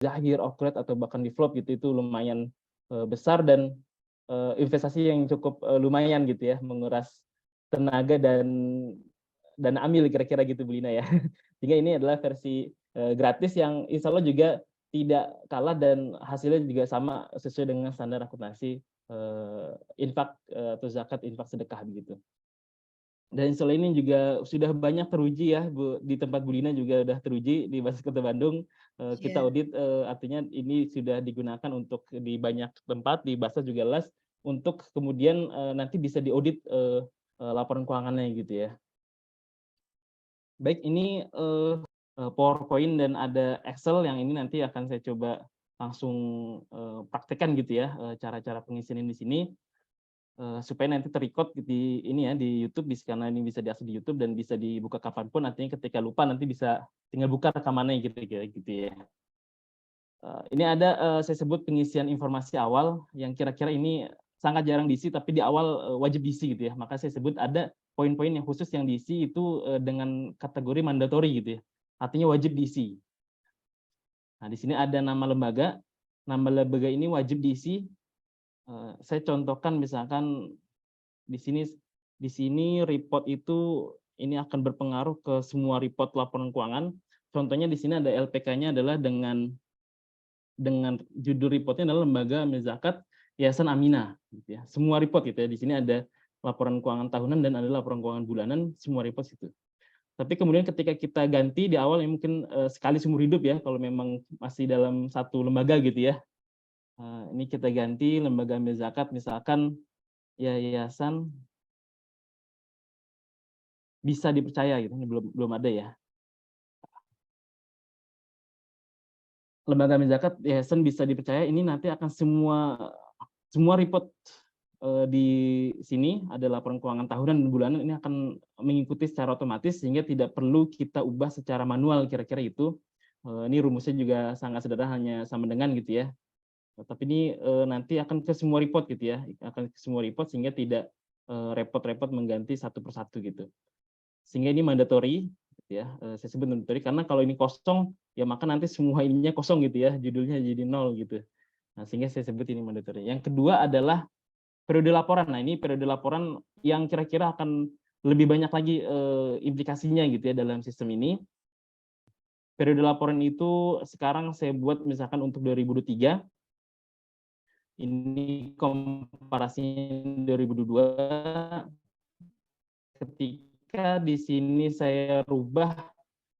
zahir, outlet atau bahkan develop gitu itu lumayan besar dan investasi yang cukup lumayan gitu ya, menguras tenaga dan dana amil kira-kira gitu Bu Lina ya. Sehingga ini adalah versi gratis yang insya Allah juga tidak kalah dan hasilnya juga sama sesuai dengan standar akuntansi infak atau zakat infak sedekah begitu. Dan selain ini juga sudah banyak teruji ya Bu, di tempat Bu Lina juga sudah teruji di Basis Kota Bandung. Kita Iya. audit artinya ini sudah digunakan untuk di banyak tempat, di Basnas juga LAS, untuk kemudian nanti bisa diaudit laporan keuangannya gitu ya. Baik, ini PowerPoint dan ada Excel yang ini nanti akan saya coba langsung praktekkan gitu ya, cara-cara pengisian di sini. Supaya nanti ter-record di ini ya, di YouTube karena ini bisa diakses di YouTube dan bisa dibuka kapanpun, artinya ketika lupa nanti bisa tinggal buka rekamannya gitu ya. Ini ada saya sebut pengisian informasi awal yang kira-kira ini sangat jarang diisi tapi di awal wajib diisi gitu ya. Maka saya sebut ada poin-poin yang khusus yang diisi itu dengan kategori mandatory gitu ya. Artinya wajib diisi. Nah, di sini ada nama lembaga. Nama lembaga ini wajib diisi. Saya contohkan misalkan di sini report itu ini akan berpengaruh ke semua report laporan keuangan. Contohnya di sini ada LPK-nya adalah dengan judul reportnya adalah Lembaga Amil Zakat Yayasan Aminah gitu ya. Semua report gitu ya. Di sini ada laporan keuangan tahunan dan ada laporan keuangan bulanan, semua report itu. Tapi kemudian ketika kita ganti di awal yang mungkin sekali seumur hidup ya kalau memang masih dalam satu lembaga gitu ya. Ini kita ganti Lembaga Amil Zakat misalkan Yayasan Bisa Dipercaya gitu. Ini belum ada ya. Lembaga Amil Zakat Yayasan Bisa Dipercaya ini nanti akan semua report di sini ada laporan keuangan tahunan dan bulanan ini akan mengikuti secara otomatis sehingga tidak perlu kita ubah secara manual kira-kira itu. Ini rumusnya juga sangat sederhana hanya sama dengan gitu ya. Tapi ini nanti akan ke semua report gitu ya, akan ke semua report sehingga tidak repot-repot mengganti satu persatu gitu. Sehingga ini mandatory gitu ya. Saya sebut mandatory karena kalau ini kosong ya maka nanti semua ininya kosong gitu ya, judulnya jadi nol gitu. Nah, sehingga saya sebut ini mandatory. Yang kedua adalah periode laporan. Nah, ini periode laporan yang kira-kira akan lebih banyak lagi implikasinya gitu ya dalam sistem ini. Periode laporan itu sekarang saya buat misalkan untuk 2023. Ini komparasinya 2022. Ketika di sini saya rubah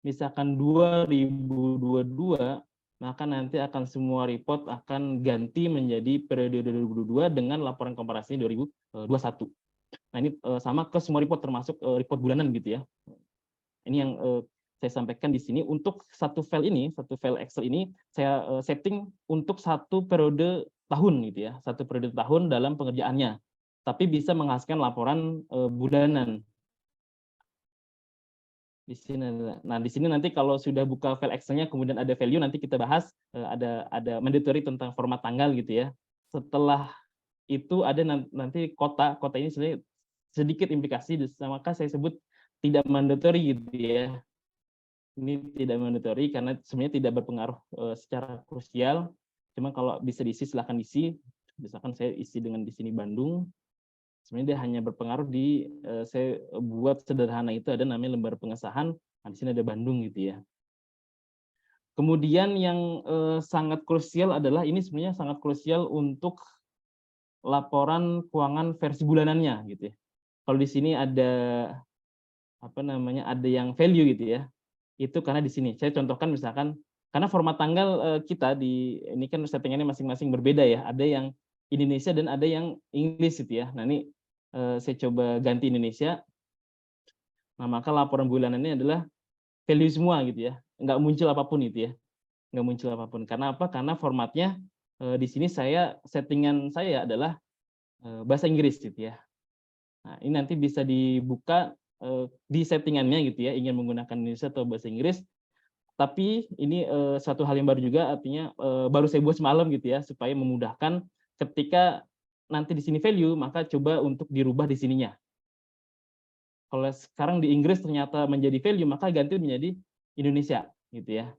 misalkan 2022, maka nanti akan semua report akan ganti menjadi periode 2022 dengan laporan komparasinya 2021. Nah, ini sama ke semua report termasuk report bulanan gitu ya. Ini yang saya sampaikan di sini untuk satu file Excel ini saya setting untuk satu periode tahun gitu ya, satu periode tahun dalam pengerjaannya. Tapi bisa menghasilkan laporan bulanan. Di sini. Nah, di sini nanti kalau sudah buka file Excel-nya kemudian ada value nanti kita bahas ada mandatory tentang format tanggal gitu ya. Setelah itu ada nanti kota ini sebenarnya sedikit implikasi, maka saya sebut tidak mandatory gitu ya. Ini tidak mandatory karena sebenarnya tidak berpengaruh secara krusial. Cuma kalau bisa diisi silahkan diisi. Misalkan saya isi dengan di sini Bandung. Sebenarnya dia hanya berpengaruh di saya buat sederhana itu ada namanya lembar pengesahan. Nah, di sini ada Bandung gitu ya. Kemudian yang sangat krusial adalah ini sebenarnya sangat krusial untuk laporan keuangan versi bulanannya gitu ya. Kalau di sini ada apa namanya ada yang value gitu ya. Itu karena di sini saya contohkan misalkan karena format tanggal kita di ini kan settingannya masing-masing berbeda ya. Ada yang Indonesia dan ada yang Inggris gitu ya. Nah, ini saya coba ganti Indonesia. Nah, maka laporan bulanannya adalah value semua gitu ya. Nggak muncul apapun itu ya. Nggak muncul apapun. Karena apa? Karena formatnya di sini settingan saya adalah bahasa Inggris gitu ya. Nah, ini nanti bisa dibuka di settingannya gitu ya, ingin menggunakan Indonesia atau bahasa Inggris. Tapi ini suatu hal yang baru juga, artinya baru saya buat semalam gitu ya, supaya memudahkan ketika nanti di sini value, maka coba untuk dirubah di sininya. Kalau sekarang di Inggris ternyata menjadi value, maka ganti menjadi Indonesia gitu ya.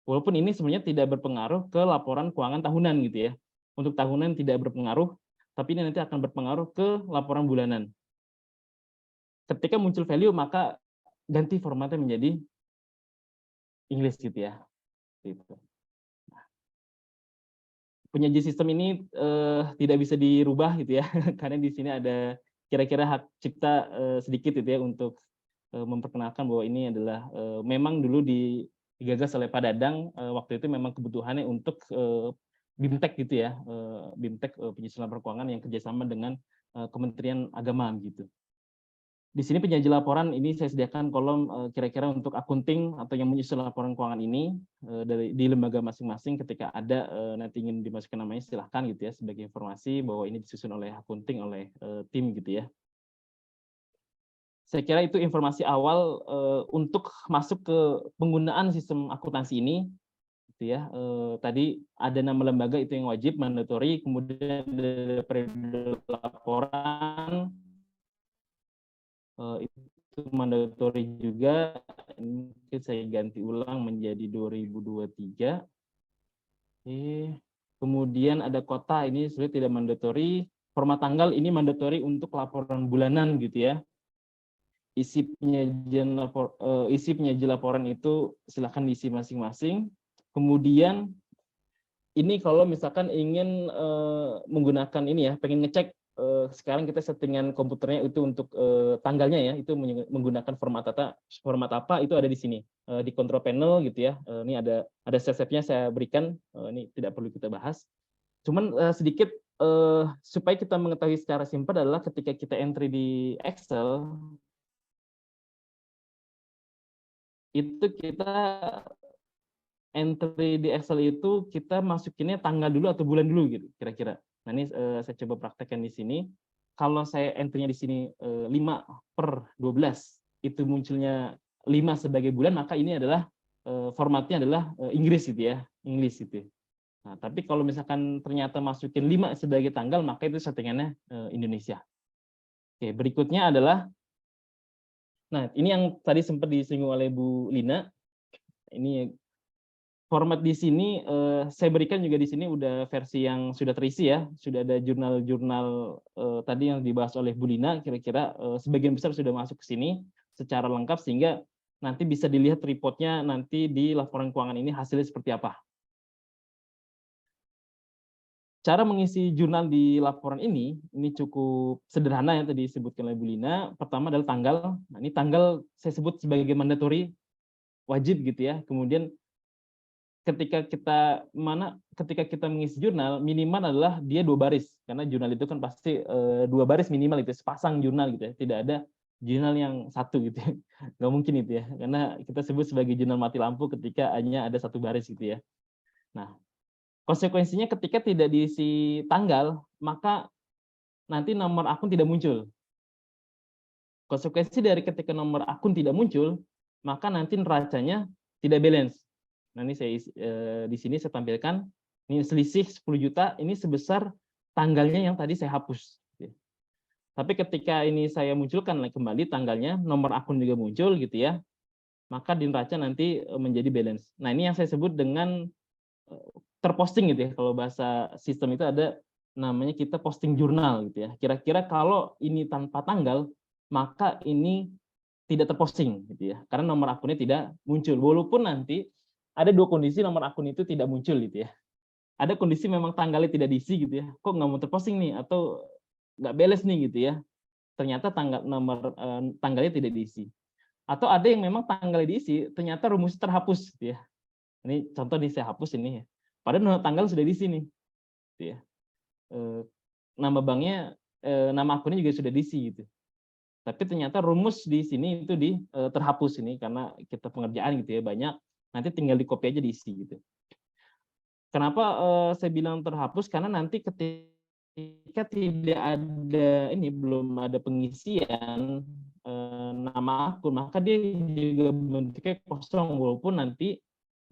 Walaupun ini sebenarnya tidak berpengaruh ke laporan keuangan tahunan gitu ya. Untuk tahunan tidak berpengaruh, tapi ini nanti akan berpengaruh ke laporan bulanan. Ketika muncul value, maka ganti formatnya menjadi English gitu ya. Gitu. Penyaji sistem ini tidak bisa dirubah gitu ya, karena di sini ada kira-kira hak cipta sedikit gitu ya untuk memperkenalkan bahwa ini adalah memang dulu digagas oleh Pak Dadang waktu itu memang kebutuhannya untuk BIMTEK gitu ya, BIMTEK penyusunan keuangan yang kerjasama dengan Kementerian Agama gitu. Di sini penyaji laporan ini saya sediakan kolom kira-kira untuk akunting atau yang menyusun laporan keuangan ini di lembaga masing-masing ketika ada nanti ingin dimasukkan namanya silahkan gitu ya sebagai informasi bahwa ini disusun oleh akunting oleh tim gitu ya. Saya kira itu informasi awal untuk masuk ke penggunaan sistem akuntansi ini gitu ya. Tadi ada nama lembaga itu yang wajib mandatory, kemudian ada periode laporan itu mandatory juga, mungkin saya ganti ulang menjadi 2023. Kemudian ada kota, ini sebenarnya tidak mandatory. Format tanggal ini mandatory untuk laporan bulanan gitu ya. Isi penyaji laporan itu silakan diisi masing-masing. Kemudian ini kalau misalkan ingin menggunakan ini ya, pengen ngecek sekarang kita settingan komputernya itu untuk tanggalnya ya, itu menggunakan format apa itu ada di sini di control panel gitu ya. Ini ada step-stepnya saya berikan, ini tidak perlu kita bahas. Cuman sedikit supaya kita mengetahui secara simpel adalah ketika kita entry di Excel itu kita entry di Excel itu kita masukinnya tanggal dulu atau bulan dulu gitu kira-kira. Nah ini saya coba praktekkan di sini. Kalau saya entry-nya di sini 5/12 itu munculnya 5 sebagai bulan, maka ini adalah formatnya adalah Inggris gitu ya, English gitu. Nah, tapi kalau misalkan ternyata masukin 5 sebagai tanggal, maka itu settingannya Indonesia. Oke, berikutnya adalah nah, ini yang tadi sempat disinggung oleh Bu Lina. Ini format di sini saya berikan juga di sini udah versi yang sudah terisi ya, sudah ada jurnal-jurnal tadi yang dibahas oleh Bu Lina, kira-kira sebagian besar sudah masuk ke sini secara lengkap sehingga nanti bisa dilihat reportnya nanti di laporan keuangan ini hasilnya seperti apa. Cara mengisi jurnal di laporan ini cukup sederhana yang tadi disebutkan oleh Bu Lina. Pertama adalah tanggal. Nah, ini tanggal saya sebut sebagai mandatory, wajib gitu ya. Kemudian ketika kita mengisi jurnal minimal adalah dia 2 baris karena jurnal itu kan pasti 2 baris minimal itu sepasang jurnal gitu ya, tidak ada jurnal yang satu gitu ya. Nggak mungkin itu ya karena kita sebut sebagai jurnal mati lampu ketika hanya ada 1 baris gitu ya. Nah, konsekuensinya ketika tidak diisi tanggal maka nanti nomor akun tidak muncul. Konsekuensi dari ketika nomor akun tidak muncul maka nanti neracanya tidak balance. Nah, ini saya di sini saya tampilkan ini selisih 10 juta ini sebesar tanggalnya yang tadi saya hapus. Tapi ketika ini saya munculkan kembali tanggalnya, nomor akun juga muncul gitu ya, maka di neraca nanti menjadi balance. Nah, ini yang saya sebut dengan terposting gitu ya. Kalau bahasa sistem itu ada namanya kita posting jurnal gitu ya. Kira-kira kalau ini tanpa tanggal, maka ini tidak terposting gitu ya. Karena nomor akunnya tidak muncul. Walaupun nanti ada 2 kondisi nomor akun itu tidak muncul gitu ya. Ada kondisi memang tanggalnya tidak diisi gitu ya. Kok nggak mau terposting nih atau nggak beres nih gitu ya. Ternyata tanggalnya tidak diisi. Atau ada yang memang tanggalnya diisi, ternyata rumusnya terhapus gitu ya. Ini contoh nih saya hapus ini ya. Padahal tanggal sudah diisi nih. Gitu ya. Nama banknya, nama akunnya juga sudah diisi gitu. Tapi ternyata rumus di sini itu terhapus ini karena kita pengerjaan gitu ya banyak, nanti tinggal di copy aja diisi gitu. Kenapa saya bilang terhapus? Karena nanti ketika tidak ada belum ada pengisian nama akun, maka dia juga bentuknya kosong walaupun nanti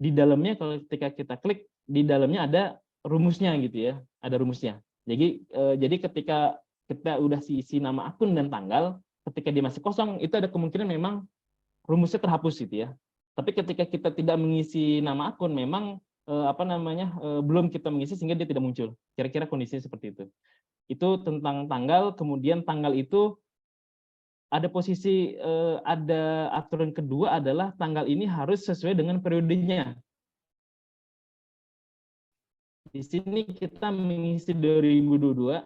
di dalamnya kalau ketika kita klik di dalamnya ada rumusnya gitu ya, ada rumusnya. Jadi ketika kita udah isi nama akun dan tanggal, ketika dia masih kosong itu ada kemungkinan memang rumusnya terhapus gitu ya. Tapi ketika kita tidak mengisi nama akun, memang belum kita mengisi sehingga dia tidak muncul. Kira-kira kondisinya seperti itu. Itu tentang tanggal. Kemudian tanggal itu ada posisi ada aturan kedua adalah tanggal ini harus sesuai dengan periodenya. Di sini kita mengisi 2022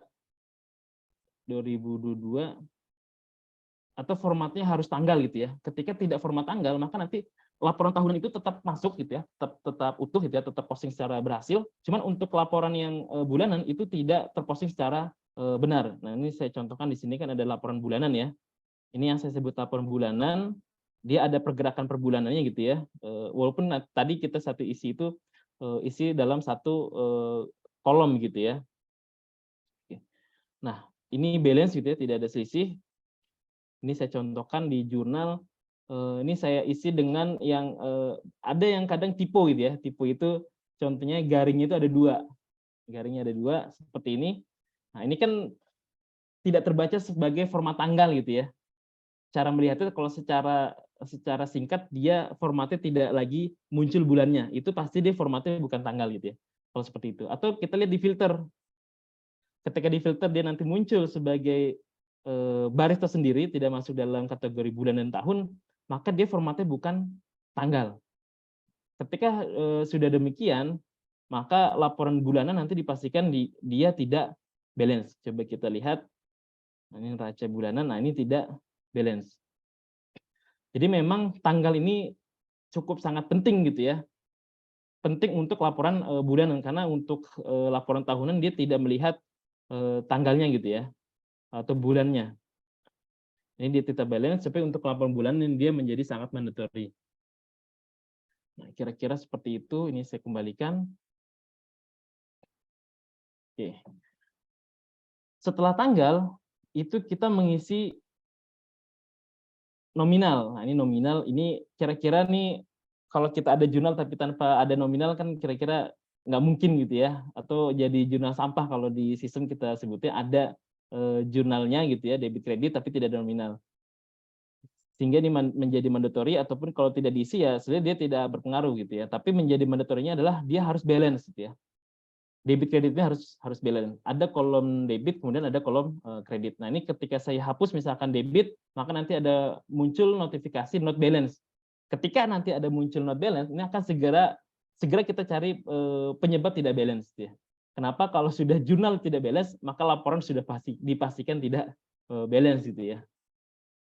atau formatnya harus tanggal gitu ya. Ketika tidak format tanggal, maka nanti laporan tahunan itu tetap masuk gitu ya, tetap utuh gitu ya, tetap posting secara berhasil. Cuman untuk laporan yang bulanan itu tidak terposting secara benar. Nah, ini saya contohkan di sini kan ada laporan bulanan ya. Ini yang saya sebut laporan bulanan, dia ada pergerakan per bulanannya gitu ya. Walaupun tadi kita satu isi itu isi dalam satu kolom gitu ya. Nah, ini balance gitu ya, tidak ada selisih. Ini saya contohkan di jurnal. Ini saya isi dengan yang ada yang kadang typo gitu ya. Typo itu contohnya garingnya itu ada dua. Garingnya ada dua seperti ini. Nah, ini kan tidak terbaca sebagai format tanggal gitu ya. Cara melihatnya kalau secara singkat dia formatnya tidak lagi muncul bulannya. Itu pasti dia formatnya bukan tanggal gitu ya. Kalau seperti itu. Atau kita lihat di filter. Ketika di filter dia nanti muncul sebagai baris tersendiri, tidak masuk dalam kategori bulan dan tahun, maka dia formatnya bukan tanggal. Ketika sudah demikian, maka laporan bulanan nanti dipastikan dia tidak balance. Coba kita lihat, ini neraca bulanan, nah ini tidak balance. Jadi memang tanggal ini cukup sangat penting gitu ya. Penting untuk laporan bulanan, karena untuk laporan tahunan dia tidak melihat tanggalnya gitu ya, atau bulannya. Ini dia tidak balance, tapi untuk laporan bulanan dia menjadi sangat mandatory. Nah, kira-kira seperti itu. Ini saya kembalikan. Oke. Setelah tanggal, itu kita mengisi nominal. Nah, ini nominal. Ini kira-kira nih, kalau kita ada jurnal tapi tanpa ada nominal kan kira-kira nggak mungkin gitu ya. Atau jadi jurnal sampah kalau di sistem kita sebutnya ada jurnalnya gitu ya, debit kredit tapi tidak ada nominal. Sehingga ini menjadi mandatory, ataupun kalau tidak diisi ya sebenarnya dia tidak berpengaruh gitu ya. Tapi menjadi mandatorinya adalah dia harus balance gitu ya. Debit kreditnya harus balance. Ada kolom debit, kemudian ada kolom kredit. Nah, ini ketika saya hapus misalkan debit, maka nanti ada muncul notifikasi not balance. Ketika nanti ada muncul not balance, ini akan segera kita cari penyebab tidak balance gitu ya. Kenapa? Kalau sudah jurnal tidak balance, maka laporan sudah dipastikan tidak balance gitu ya.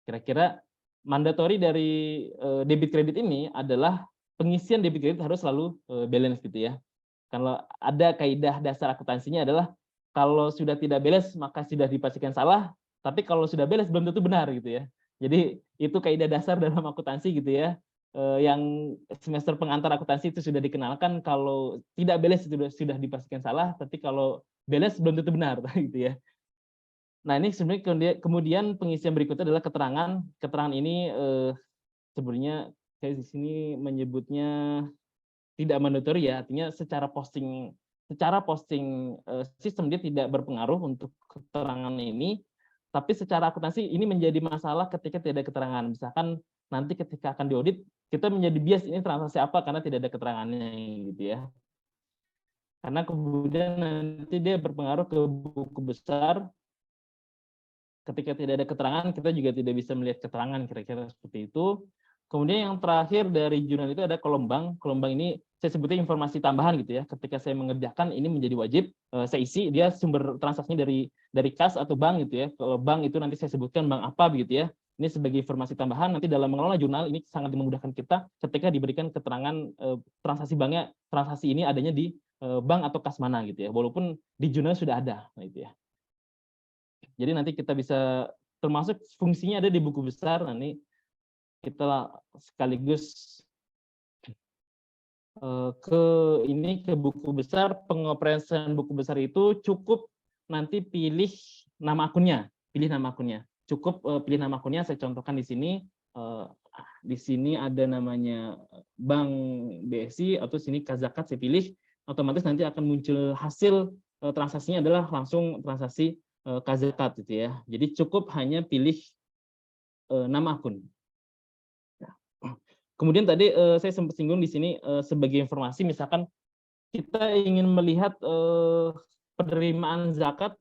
Kira-kira mandatori dari debit kredit ini adalah pengisian debit kredit harus selalu balance gitu ya. Kalau ada kaidah dasar akuntansinya adalah kalau sudah tidak balance maka sudah dipastikan salah, tapi kalau sudah balance belum tentu benar gitu ya. Jadi itu kaidah dasar dalam akuntansi gitu ya. Yang semester pengantar akuntansi itu sudah dikenalkan, kalau tidak balance itu sudah dipastikan salah, tapi kalau balance belum tentu benar gitu ya. Nah, ini sebenarnya kemudian pengisian berikutnya adalah keterangan. Keterangan ini sebenarnya saya di sini menyebutnya tidak mandatory ya, artinya secara posting sistem dia tidak berpengaruh untuk keterangan ini, tapi secara akuntansi ini menjadi masalah ketika tidak ada keterangan. Misalkan nanti ketika akan diaudit, kita menjadi bias ini transaksi apa karena tidak ada keterangannya gitu ya. Karena kemudian nanti dia berpengaruh ke buku besar. Ketika tidak ada keterangan, kita juga tidak bisa melihat keterangan, kira-kira seperti itu. Kemudian yang terakhir dari jurnal itu ada kolom bank. Kolom bank ini saya sebutnya informasi tambahan gitu ya. Ketika saya mengerjakan ini menjadi wajib saya isi, dia sumber transaksinya dari kas atau bank gitu ya. Kalau bank itu nanti saya sebutkan bank apa begitu ya. Ini sebagai informasi tambahan, nanti dalam mengelola jurnal ini sangat memudahkan kita ketika diberikan keterangan transaksi banknya, transaksi ini adanya di bank atau kas mana gitu ya. Walaupun di jurnal sudah ada, nah itu ya. Jadi nanti kita bisa, termasuk fungsinya ada di buku besar. Nah, ini kita sekaligus ke buku besar. Pengoperasian buku besar itu cukup nanti pilih nama akunnya, cukup pilih nama akunnya. Saya contohkan di sini. Di sini ada namanya Bank BSI atau sini Kazakat, saya pilih, otomatis nanti akan muncul hasil transaksinya adalah langsung transaksi Kazakat gitu ya. Jadi cukup hanya pilih nama akun. Kemudian tadi saya sempat singgung di sini sebagai informasi, misalkan kita ingin melihat penerimaan zakat.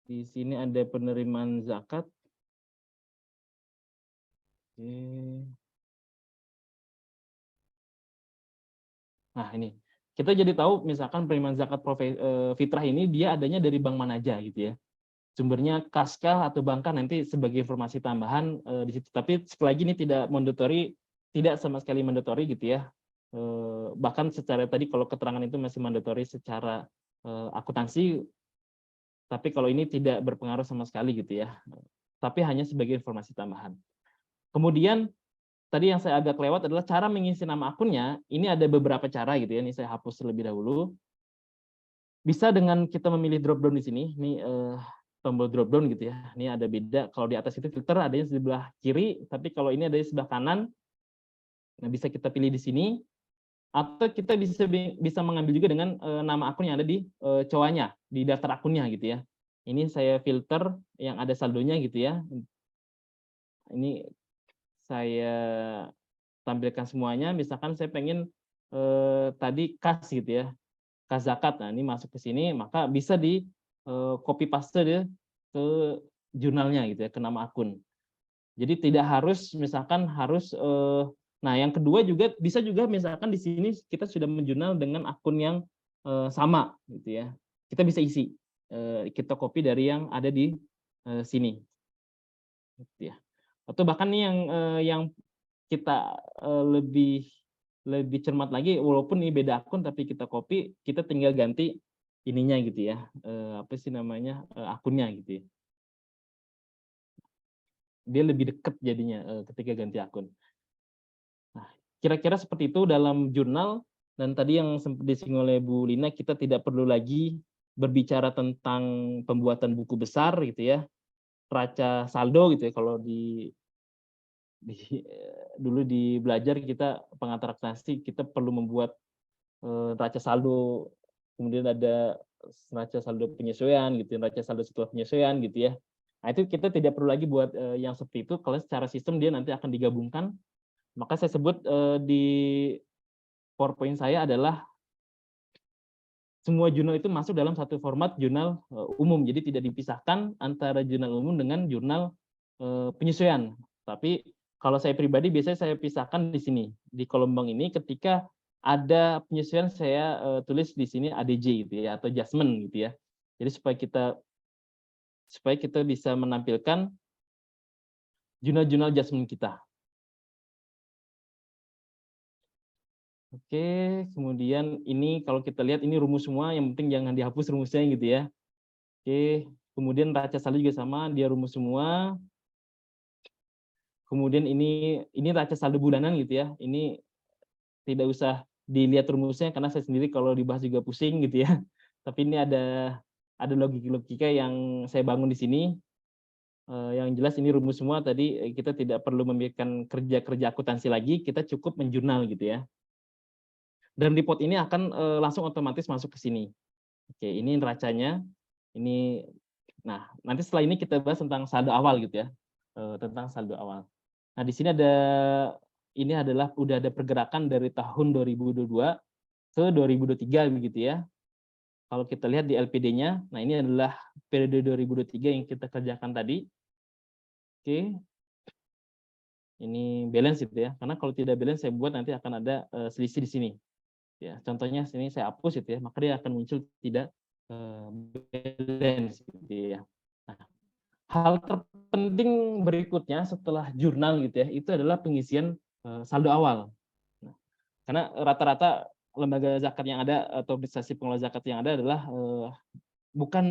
Di sini ada penerimaan zakat. Oke. Nah, ini. Kita jadi tahu misalkan penerimaan zakat fitrah ini dia adanya dari bank mana aja gitu ya. Sumbernya kas kah atau bank kah, nanti sebagai informasi tambahan di situ. Tapi sekali lagi ini tidak mandatory, tidak sama sekali mandatory gitu ya. Bahkan secara tadi kalau keterangan itu masih mandatory secara akuntansi, tapi kalau ini tidak berpengaruh sama sekali gitu ya. Tapi hanya sebagai informasi tambahan. Kemudian tadi yang saya agak lewat adalah cara mengisi nama akunnya. Ini ada beberapa cara gitu ya. Ini saya hapus terlebih dahulu. Bisa dengan kita memilih drop down di sini. Ini tombol drop down gitu ya. Ini ada beda. Kalau di atas itu filter ada yang sebelah kiri, tapi kalau ini ada di sebelah kanan. Nah, bisa kita pilih di sini. Atau kita bisa mengambil juga dengan nama akun yang ada di cowoknya, di daftar akunnya gitu ya. Ini saya filter yang ada saldonya gitu ya. Ini saya tampilkan semuanya. Misalkan saya pengen tadi kas gitu ya, kas zakat. Nah, ini masuk ke sini, maka bisa di copy paste dia ke jurnalnya gitu ya, ke nama akun. Jadi tidak harus misalkan harus nah, yang kedua juga bisa juga misalkan di sini kita sudah menjurnal dengan akun yang sama gitu ya. Kita bisa isi. Kita copy dari yang ada di sini. Gitu ya. Atau bahkan nih yang kita lebih cermat lagi, walaupun ini beda akun tapi kita copy, kita tinggal ganti ininya gitu ya. Apa sih namanya? Akunnya gitu ya. Dia lebih dekat jadinya ketika ganti akun. Nah, kira-kira seperti itu dalam jurnal. Dan tadi yang sempat disinggung oleh Bu Lina, kita tidak perlu lagi berbicara tentang pembuatan buku besar gitu ya, neraca saldo gitu ya. Kalau dulu di belajar kita pengantar akuntansi, kita perlu membuat neraca saldo, kemudian ada neraca saldo penyesuaian gitu, neraca saldo setelah penyesuaian gitu ya. Nah, itu kita tidak perlu lagi buat yang seperti itu. Kalau secara sistem dia nanti akan digabungkan. Maka saya sebut di PowerPoint saya adalah semua jurnal itu masuk dalam satu format jurnal umum. Jadi tidak dipisahkan antara jurnal umum dengan jurnal penyesuaian. Tapi kalau saya pribadi biasanya saya pisahkan di sini, di kolom bank ini. Ketika ada penyesuaian saya tulis di sini ADJ gitu ya, atau adjustment gitu ya. Jadi supaya kita bisa menampilkan jurnal-jurnal adjustment kita. Oke, kemudian ini kalau kita lihat ini rumus semua, yang penting jangan dihapus rumusnya gitu ya. Oke, kemudian neraca saldo juga sama, dia rumus semua. Kemudian ini neraca saldo bulanan gitu ya. Ini tidak usah dilihat rumusnya karena saya sendiri kalau dibahas juga pusing gitu ya. Tapi ini ada logika yang saya bangun di sini. Yang jelas ini rumus semua tadi, kita tidak perlu memikirkan kerja akuntansi lagi, kita cukup menjurnal gitu ya. Dan report ini akan langsung otomatis masuk ke sini. Oke, ini neracanya. Ini, nah nanti setelah ini kita bahas tentang saldo awal gitu ya, tentang saldo awal. Nah di sini ini adalah udah ada pergerakan dari tahun 2022 ke 2023 begitu ya. Kalau kita lihat di LPD-nya, nah ini adalah periode 2023 yang kita kerjakan tadi. Oke, ini balance itu ya. Karena kalau tidak balance saya buat nanti akan ada selisih di sini. Ya, contohnya sini saya hapus itu ya, maka dia akan muncul tidak balance gitu ya. Nah, hal terpenting berikutnya setelah jurnal gitu ya, itu adalah pengisian saldo awal. Nah, karena rata-rata lembaga zakat yang ada atau organisasi pengelola zakat yang ada adalah bukan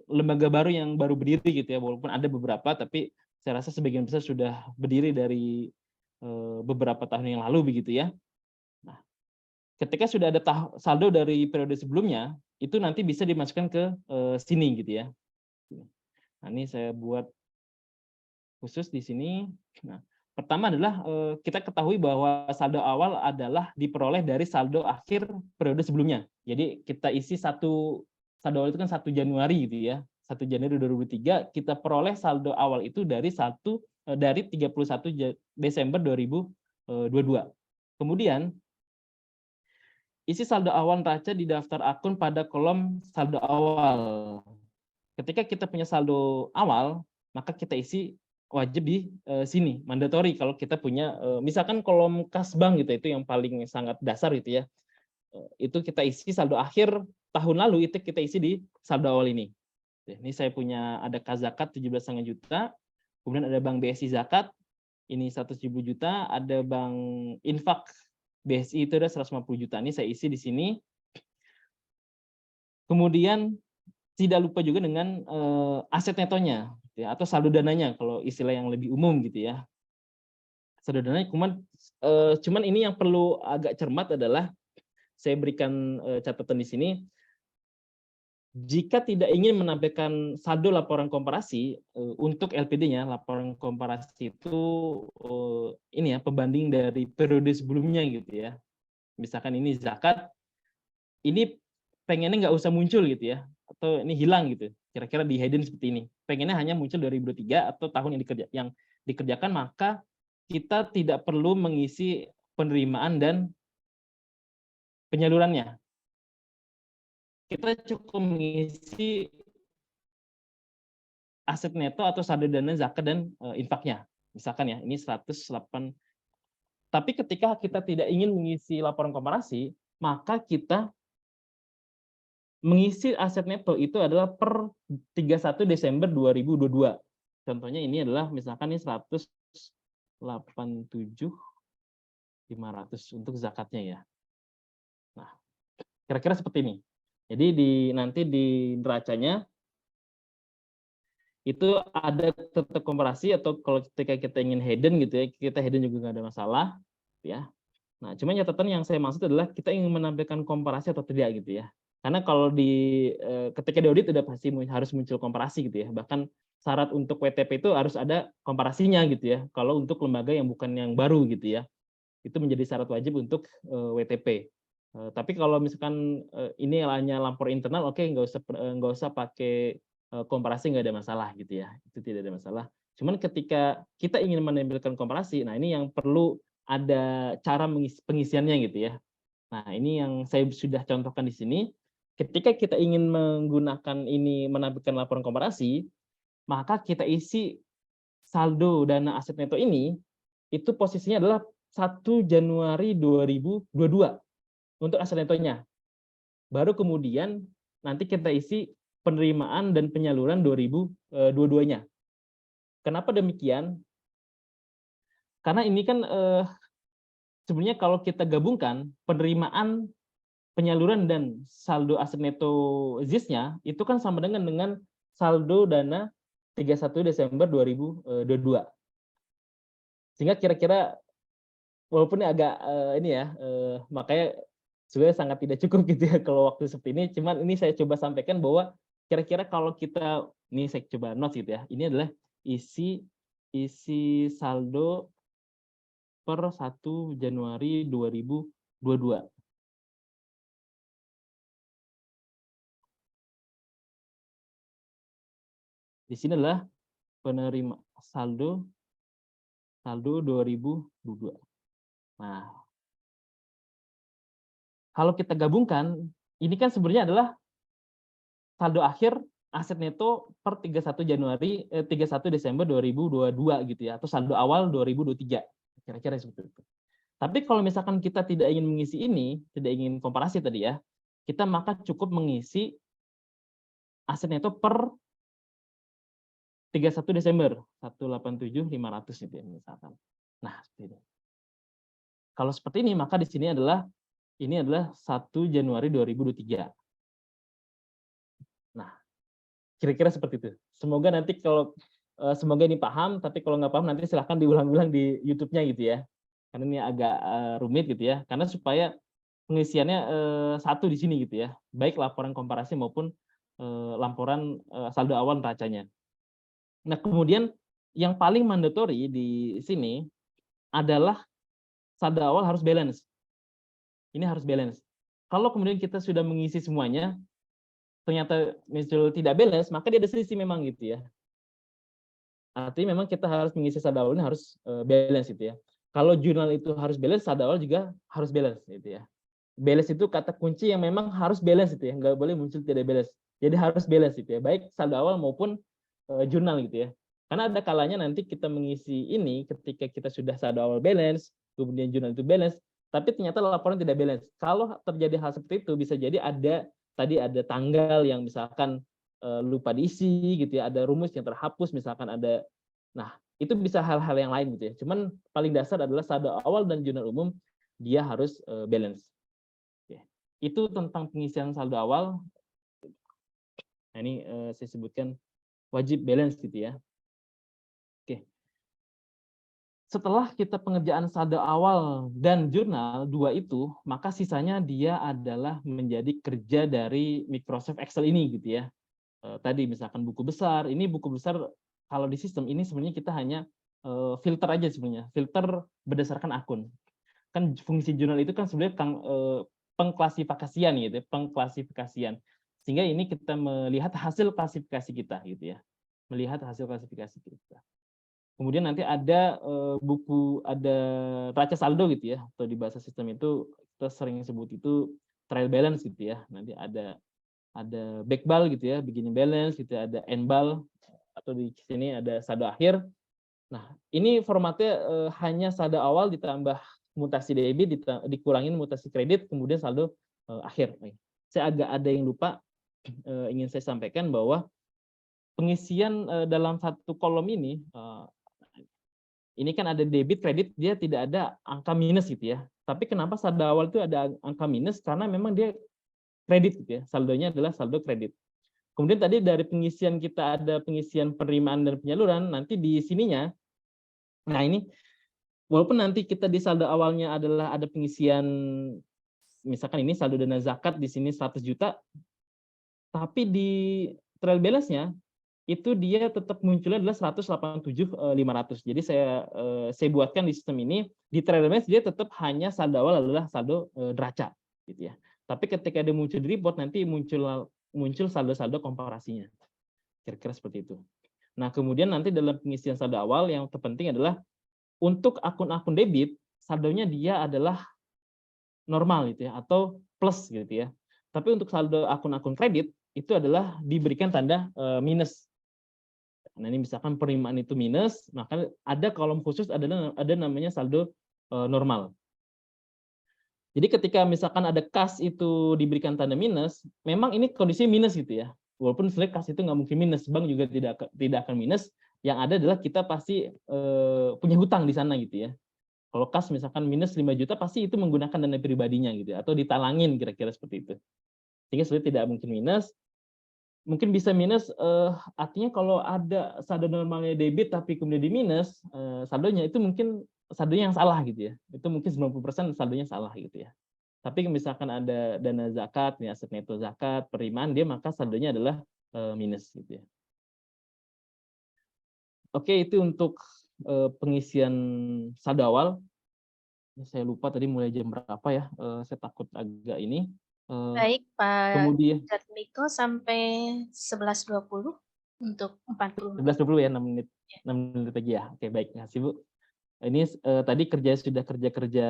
lembaga baru yang baru berdiri gitu ya, walaupun ada beberapa, tapi saya rasa sebagian besar sudah berdiri dari beberapa tahun yang lalu begitu ya. Nah, ketika sudah ada saldo dari periode sebelumnya, itu nanti bisa dimasukkan ke sini gitu ya. Nah, ini saya buat khusus di sini. Nah, pertama adalah kita ketahui bahwa saldo awal adalah diperoleh dari saldo akhir periode sebelumnya. Jadi kita isi saldo awal itu kan 1 Januari gitu ya. 1 Januari 2023 kita peroleh saldo awal itu dari 1 dari 31 Desember 2022. Kemudian isi saldo awal neraca di daftar akun pada kolom saldo awal. Ketika kita punya saldo awal, maka kita isi wajib di sini, mandatory kalau kita punya misalkan kolom kas bank gitu, itu yang paling sangat dasar gitu ya. Itu kita isi saldo akhir tahun lalu, itu kita isi di saldo awal ini. Ini saya punya ada kas zakat 17,5 juta, kemudian ada bank BSI zakat, ini 170 juta, ada bank infak BSI itu ada 150 juta, ini saya isi di sini. Kemudian tidak lupa juga dengan aset netonya ya, atau saldo dananya kalau istilah yang lebih umum gitu ya. Saldo dananya cuman ini yang perlu agak cermat adalah saya berikan catatan di sini. Jika tidak ingin menampilkan saldo laporan komparasi untuk LPD-nya, laporan komparasi itu ini ya pembanding dari periode sebelumnya gitu ya. Misalkan ini zakat, ini pengennya nggak usah muncul gitu ya, atau ini hilang gitu. Kira-kira di hidden seperti ini. Pengennya hanya muncul 2023 atau tahun yang dikerjakan, maka kita tidak perlu mengisi penerimaan dan penyalurannya. Kita cukup mengisi aset neto atau saldo dana zakat dan infaknya. Misalkan ya, ini 108. Tapi ketika kita tidak ingin mengisi laporan komparasi, maka kita mengisi aset neto itu adalah per 31 Desember 2022. Contohnya ini adalah misalkan ini 187.500 untuk zakatnya ya. Nah, kira-kira seperti ini. Jadi nanti di neracanya itu ada tetap komparasi, atau kalau ketika kita ingin hidden gitu ya, kita hidden juga nggak ada masalah ya. Nah, cuma catatan yang saya maksud adalah kita ingin menampilkan komparasi atau tidak gitu ya. Karena kalau ketika diaudit udah pasti harus muncul komparasi gitu ya. Bahkan syarat untuk WTP itu harus ada komparasinya gitu ya. Kalau untuk lembaga yang bukan yang baru gitu ya, itu menjadi syarat wajib untuk WTP. Tapi kalau misalkan ini hanya lapor internal, oke, nggak usah pakai komparasi, nggak ada masalah gitu ya. Itu tidak ada masalah. Cuman ketika kita ingin menampilkan komparasi, nah ini yang perlu ada cara pengisiannya gitu ya. Nah, ini yang saya sudah contohkan di sini. Ketika kita ingin menggunakan ini menampilkan laporan komparasi, maka kita isi saldo dana aset neto ini, itu posisinya adalah 1 Januari 2022 untuk aset netonya. Baru kemudian nanti kita isi penerimaan dan penyaluran 2022-nya. Kenapa demikian? Karena ini kan sebenarnya kalau kita gabungkan penerimaan, penyaluran dan saldo aset neto ZIS-nya itu kan sama dengan saldo dana 31 Desember 2022. Sehingga kira-kira walaupun agak ini ya, makanya sebenarnya sangat tidak cukup gitu ya kalau waktu seperti ini. Cuman ini saya coba sampaikan bahwa kira-kira kalau kita, ini saya coba notes gitu ya, ini adalah isi saldo per 1 Januari 2022. Di sini adalah penerima saldo 2022. Nah, kalau kita gabungkan, ini kan sebenarnya adalah saldo akhir aset neto per 31 Desember 2022 gitu ya, atau saldo awal 2023. Kira-kira seperti itu. Tapi kalau misalkan kita tidak ingin mengisi ini, tidak ingin komparasi tadi ya, kita maka cukup mengisi aset neto per 31 Desember 187.500 gitu ya misalkan. Nah, seperti ini. Kalau seperti ini maka di sini adalah 1 Januari 2023. Nah, kira-kira seperti itu. Semoga nanti kalau semoga ini paham, tapi kalau nggak paham nanti silahkan diulang-ulang di YouTube-nya gitu ya. Karena ini agak rumit gitu ya. Karena supaya pengisiannya satu di sini gitu ya. Baik laporan komparasi maupun laporan saldo awal neracanya. Nah, kemudian yang paling mandatory di sini adalah saldo awal harus balance. Ini harus balance. Kalau kemudian kita sudah mengisi semuanya, ternyata muncul tidak balance, maka dia ada selisih memang gitu ya. Artinya memang kita harus mengisi saldo awal ini harus balance gitu ya. Kalau jurnal itu harus balance, saldo awal juga harus balance gitu ya. Balance itu kata kunci yang memang harus balance itu ya, nggak boleh muncul tidak balance. Jadi harus balance gitu ya, baik saldo awal maupun jurnal gitu ya. Karena ada kalanya nanti kita mengisi ini ketika kita sudah saldo awal balance, kemudian jurnal itu balance, tapi ternyata laporan tidak balance. Kalau terjadi hal seperti itu bisa jadi ada tanggal yang misalkan lupa diisi gitu ya, ada rumus yang terhapus misalkan ada. Nah, itu bisa hal-hal yang lain gitu ya. Cuman paling dasar adalah saldo awal dan jurnal umum dia harus balance. Oke. Itu tentang pengisian saldo awal. Nah, ini saya sebutkan wajib balance gitu ya. Oke. Setelah kita pengerjaan saldo awal dan jurnal dua itu, maka sisanya dia adalah menjadi kerja dari Microsoft Excel ini gitu ya. Tadi misalkan buku besar, ini buku besar kalau di sistem ini sebenarnya kita hanya filter aja sebenarnya, filter berdasarkan akun. Kan fungsi jurnal itu kan sebenarnya pengklasifikasian gitu ya, pengklasifikasian. Sehingga ini kita melihat hasil klasifikasi kita gitu ya. Melihat hasil klasifikasi kita. Kemudian nanti ada ada raca saldo gitu ya, atau di bahasa sistem itu kita sering sebut itu trial balance gitu ya. Nanti ada back bal gitu ya, beginning balance gitu ya, ada end bal atau di sini ada saldo akhir. Nah, ini formatnya hanya saldo awal ditambah mutasi debit dikurangin mutasi kredit kemudian saldo akhir. Saya agak ada yang lupa ingin saya sampaikan bahwa pengisian dalam satu kolom ini kan ada debit kredit dia tidak ada angka minus gitu ya. Tapi kenapa saldo awal itu ada angka minus? Karena memang dia kredit gitu ya. Saldonya adalah saldo kredit. Kemudian tadi dari pengisian kita ada pengisian penerimaan dan penyaluran, nanti di sininya, nah ini walaupun nanti kita di saldo awalnya adalah ada pengisian, misalkan ini saldo dana zakat di sini 100 juta, tapi di trial balance-nya itu dia tetap munculnya adalah 187.500. Jadi saya buatkan di sistem ini di trial balance dia tetap hanya saldo awal adalah saldo neraca gitu ya. Tapi ketika dia muncul di report nanti muncul saldo-saldo komparasinya. Kira-kira seperti itu. Nah, kemudian nanti dalam pengisian saldo awal yang terpenting adalah untuk akun-akun debit saldonya dia adalah normal gitu ya atau plus gitu ya. Tapi untuk saldo akun-akun kredit itu adalah diberikan tanda minus. Nah, ini misalkan penerimaan itu minus, maka ada kolom khusus ada namanya saldo normal. Jadi ketika misalkan ada kas itu diberikan tanda minus, memang ini kondisi minus gitu ya. Walaupun sebenarnya kas itu nggak mungkin minus, bank juga tidak akan minus. Yang ada adalah kita pasti punya hutang di sana gitu ya. Kalau kas misalkan minus 5 juta pasti itu menggunakan dana pribadinya gitu ya, atau ditalangin kira-kira seperti itu. Sehingga sebenarnya tidak mungkin minus. Mungkin bisa minus artinya kalau ada saldo normalnya debit tapi kemudian di minus saldonya itu mungkin saldonya yang salah gitu ya. Itu mungkin 90% saldonya salah gitu ya. Tapi misalkan ada dana zakat, nih aset neto zakat, penerimaan dia maka saldonya adalah minus gitu ya. Oke, itu untuk pengisian saldo awal. Saya lupa tadi mulai jam berapa ya. Saya takut agak ini. Baik, Pak Kemudian Jatmiko sampai 11.20 untuk 40 menit. 11.20 ya, 6 menit. 6 menit lagi ya. Oke, baik. Terima kasih, Bu. Ini tadi sudah kerja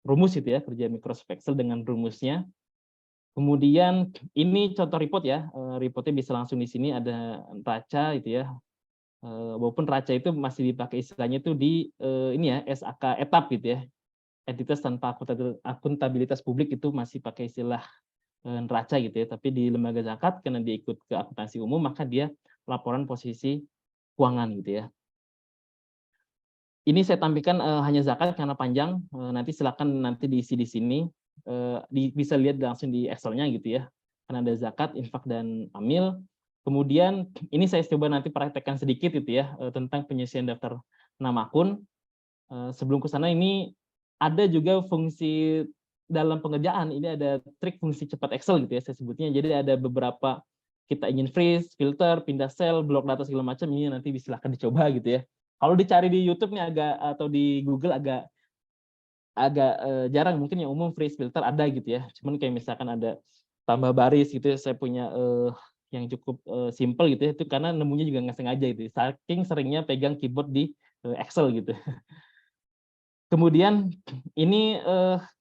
rumus itu ya, kerja Microsoft Excel dengan rumusnya. Kemudian ini contoh report ya, reportnya bisa langsung di sini ada raca itu ya. Walaupun raca itu masih dipakai istilahnya itu di ini ya SAK etap gitu ya. Entitas tanpa akuntabilitas publik itu masih pakai istilah neraca gitu ya. Tapi di lembaga zakat karena dia ikut ke akuntansi umum maka dia laporan posisi keuangan gitu ya. Ini saya tampilkan hanya zakat karena panjang, nanti silakan nanti diisi di sini, bisa lihat langsung di Excel-nya gitu ya. Karena ada zakat, infak dan amil. Kemudian ini saya coba nanti praktekkan sedikit gitu ya tentang penyisian daftar nama akun. Sebelum ke sana ini ada juga fungsi dalam pengerjaan, ini ada trik fungsi cepat Excel gitu ya saya sebutnya. Jadi ada beberapa kita ingin freeze, filter, pindah sel, blok data segala macam ini nanti silahkan dicoba gitu ya. Kalau dicari di YouTube nih atau di Google agak jarang, mungkin yang umum freeze filter ada gitu ya. Cuman kayak misalkan ada tambah baris gitu ya, saya punya yang cukup simple gitu ya, itu karena nemunya juga nggak sengaja itu, saking seringnya pegang keyboard di Excel gitu. Kemudian ini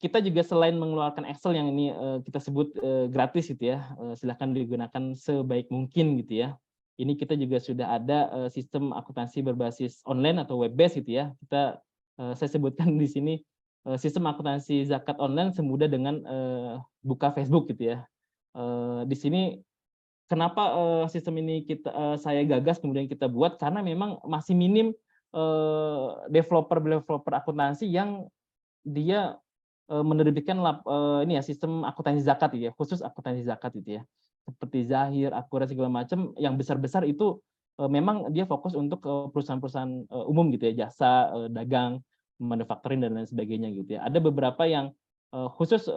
kita juga selain mengeluarkan Excel yang ini kita sebut gratis gitu ya, silahkan digunakan sebaik mungkin gitu ya. Ini kita juga sudah ada sistem akuntansi berbasis online atau web based gitu ya. Saya sebutkan di sini sistem akuntansi zakat online semudah dengan buka Facebook gitu ya. Di sini kenapa sistem ini saya gagas kemudian kita buat karena memang masih minim developer akuntansi yang dia menerbitkan ini ya sistem akuntansi zakat gitu ya, khusus akuntansi zakat gitu ya. Seperti Zahir, Akurat segala macam yang besar-besar itu memang dia fokus untuk perusahaan-perusahaan umum gitu ya, jasa, dagang, manufacturing dan lain sebagainya gitu ya. Ada beberapa yang khusus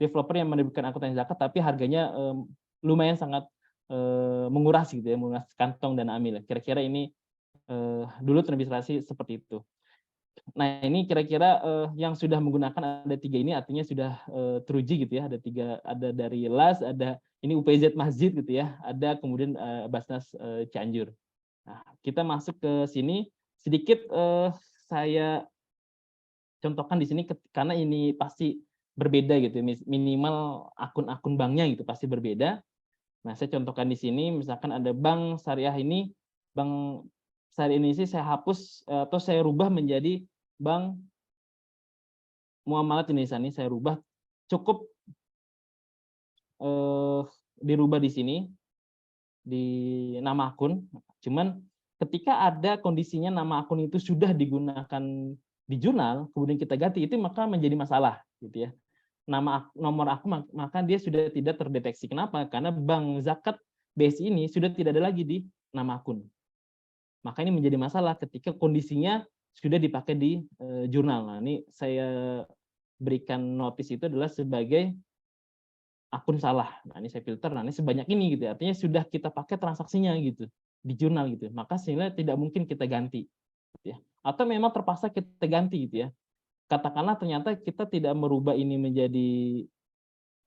developer yang menerbitkan akuntansi zakat tapi harganya lumayan sangat menguras gitu ya, menguras kantong dan amil. Kira-kira ini dulu terinspirasi seperti itu. Nah ini kira-kira yang sudah menggunakan ada 3 ini artinya sudah teruji gitu ya, ada dari LAS, ada ini UPZ Masjid gitu ya, ada kemudian Basnas Cianjur. Nah kita masuk ke sini sedikit saya contohkan di sini karena ini pasti berbeda gitu, minimal akun-akun banknya gitu pasti berbeda. Nah saya contohkan di sini misalkan ada bank syariah ini, bank syariah ini sih saya hapus atau saya rubah menjadi Bank Muamalat Indonesia ini saya rubah cukup dirubah di sini di nama akun. Cuman ketika ada kondisinya nama akun itu sudah digunakan di jurnal, kemudian kita ganti itu maka menjadi masalah gitu ya. Nomor akun maka dia sudah tidak terdeteksi. Kenapa? Karena Bank Zakat BSI ini sudah tidak ada lagi di nama akun. Maka ini menjadi masalah ketika kondisinya sudah dipakai di jurnal. Nah, ini saya berikan notice itu adalah sebagai akun salah. Nah, ini saya filter. Nah, ini sebanyak ini gitu. Artinya sudah kita pakai transaksinya gitu di jurnal gitu. Maka sehingga tidak mungkin kita ganti gitu ya. Atau memang terpaksa kita ganti gitu ya. Katakanlah ternyata kita tidak merubah ini menjadi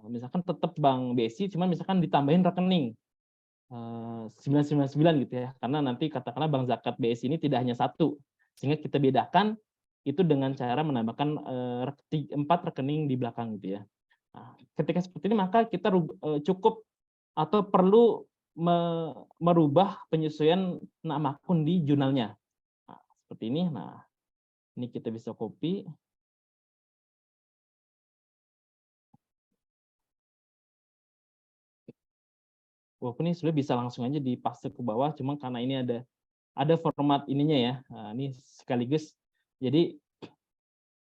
misalkan tetap Bank BSI cuman misalkan ditambahin rekening 999 gitu ya. Karena nanti katakanlah Bank Zakat BSI ini tidak hanya satu, sehingga kita bedakan itu dengan cara menambahkan 4 rekening di belakang gitu ya. Nah, ketika seperti ini maka kita cukup atau perlu merubah penyesuaian nama akun di jurnalnya. Nah, seperti ini. Nah, ini kita bisa copy. Walaupun ini sebenarnya bisa langsung aja dipaste ke bawah, cuma karena ini ada format ininya ya. Nah, ini sekaligus. Jadi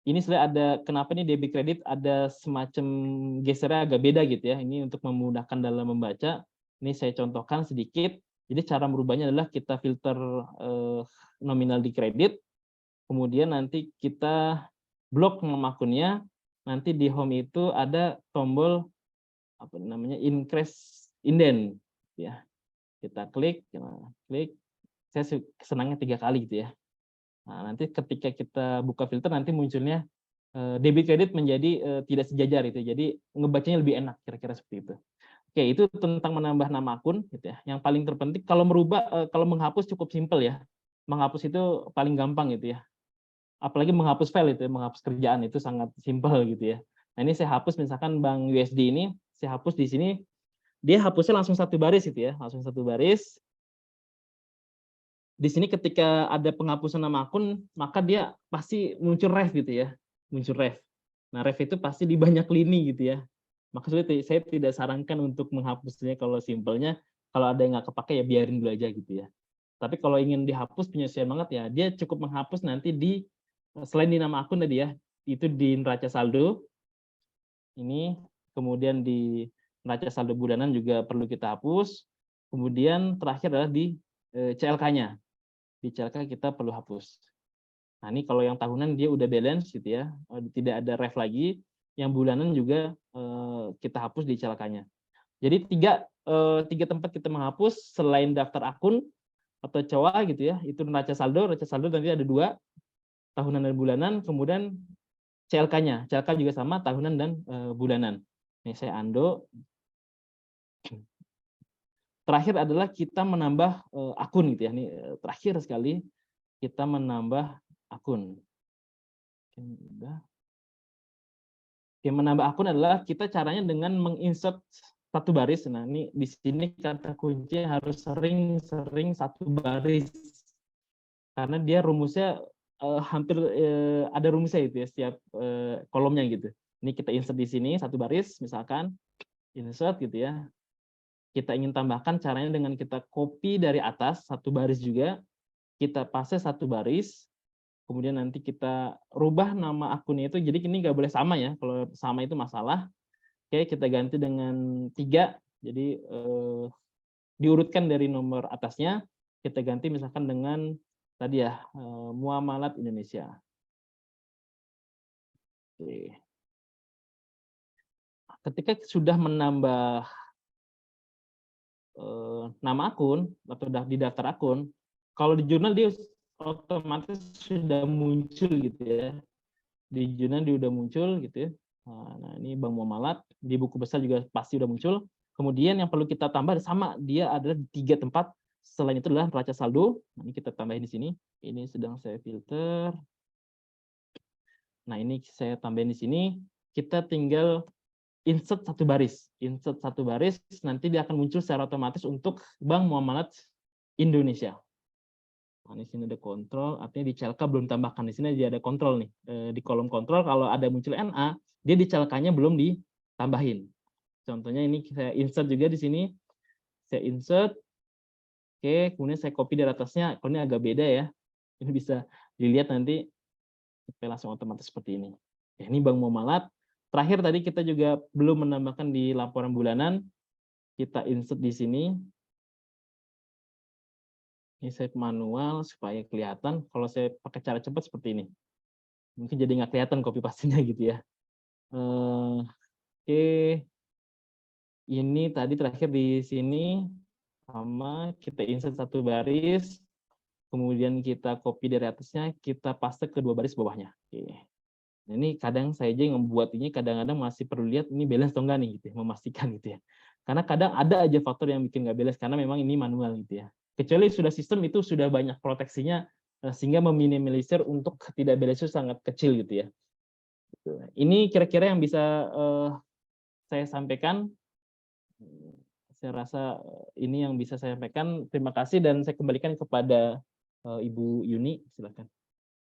ini sebenarnya ada kenapa nih debit kredit ada semacam gesernya agak beda gitu ya. Ini untuk memudahkan dalam membaca. Ini saya contohkan sedikit. Jadi cara merubahnya adalah kita filter nominal di kredit, kemudian nanti kita blok nama akunnya. Nanti di home itu ada tombol apa namanya increase inden ya. Kita klik, saya senangnya 3 kali gitu ya. Nah, nanti ketika kita buka filter nanti munculnya debit kredit menjadi tidak sejajar itu. Jadi ngebacanya lebih enak kira-kira seperti itu. Oke, itu tentang menambah nama akun gitu ya. Yang paling terpenting kalau merubah kalau menghapus cukup simpel ya. Menghapus itu paling gampang gitu ya. Apalagi menghapus file itu ya, menghapus kerjaan itu sangat simpel gitu ya. Nah, ini saya hapus misalkan Bank USD ini, saya hapus di sini, dia hapusnya langsung satu baris gitu ya, langsung satu baris. Di sini ketika ada penghapusan nama akun, maka dia pasti muncul ref gitu ya, muncul ref. Nah, ref itu pasti di banyak lini gitu ya. Maka saya tidak sarankan untuk menghapusnya kalau simpelnya, kalau ada yang nggak kepake ya biarin dulu aja gitu ya. Tapi kalau ingin dihapus penyesuaian banget ya, dia cukup menghapus nanti di selain di nama akun tadi ya, itu di neraca saldo. Ini kemudian di neraca saldo bulanan juga perlu kita hapus. Kemudian terakhir adalah di CLK-nya. Di CLK kita perlu hapus. Nah, ini kalau yang tahunan dia udah balance gitu ya, tidak ada ref lagi. Yang bulanan juga kita hapus di CLK-nya. Jadi tiga tempat kita menghapus selain daftar akun atau COA gitu ya, itu neraca saldo nanti ada 2, tahunan dan bulanan, kemudian CLK-nya. CLK juga sama tahunan dan bulanan. Ini saya undo. terakhir adalah kita menambah akun gitu ya. Ini terakhir sekali kita menambah akun. Oke, menambah akun adalah kita caranya dengan menginsert satu baris. Nah, ini di sini kata kunci harus sering satu baris. Karena dia rumusnya hampir ada rumusnya itu ya setiap kolomnya gitu. Ini kita insert di sini satu baris misalkan insert gitu ya. Kita ingin tambahkan caranya dengan kita copy dari atas satu baris juga, kita paste satu baris, kemudian nanti kita rubah nama akunnya itu, jadi ini nggak boleh sama ya, kalau sama itu masalah. Oke, kita ganti dengan 3, jadi diurutkan dari nomor atasnya, kita ganti misalkan dengan tadi ya, Muamalat Indonesia. Oke. Ketika sudah menambah nama akun atau di daftar akun, kalau di jurnal dia otomatis sudah muncul gitu ya. Di jurnal dia udah muncul gitu ya. Nah, ini Bank Muamalat, di buku besar juga pasti udah muncul. Kemudian yang perlu kita tambah sama, dia adalah 3 tempat. Selain itu adalah neraca saldo. Nah, ini kita tambahin di sini. Ini sedang saya filter. Nah, ini saya tambahin di sini. Kita tinggal insert satu baris. Insert satu baris, nanti dia akan muncul secara otomatis untuk Bank Muamalat Indonesia. Nah, di sini ada kontrol, artinya di CLK belum tambahkan. Di sini dia ada kontrol nih. Di kolom kontrol kalau ada muncul NA, dia di CLK-nya belum ditambahin. Contohnya ini saya insert juga di sini. Saya insert. Oke, kemudian saya copy dari atasnya. Kalau ini agak beda ya. Ini bisa dilihat nanti supaya langsung otomatis seperti ini. Ya, ini Bank Muamalat. Terakhir tadi kita juga belum menambahkan di laporan bulanan. Kita insert di sini. Ini saya manual supaya kelihatan. Kalau saya pakai cara cepat seperti ini. Mungkin jadi nggak kelihatan copy pastinya gitu ya. Oke. Ini tadi terakhir di sini. Sama kita insert satu baris. Kemudian kita copy dari atasnya. Kita paste ke 2 baris bawahnya. Oke. Nah, ini kadang saya aja yang membuat ini kadang-kadang masih perlu lihat ini balance atau enggak nih gitu ya, memastikan gitu ya. Karena kadang ada aja faktor yang bikin nggak balance karena memang ini manual gitu ya. Kecuali sudah sistem itu sudah banyak proteksinya sehingga meminimalisir untuk tidak balance itu sangat kecil gitu ya. Ini kira-kira yang bisa saya sampaikan. Saya rasa ini yang bisa saya sampaikan. Terima kasih dan saya kembalikan kepada Ibu Yuni, silakan.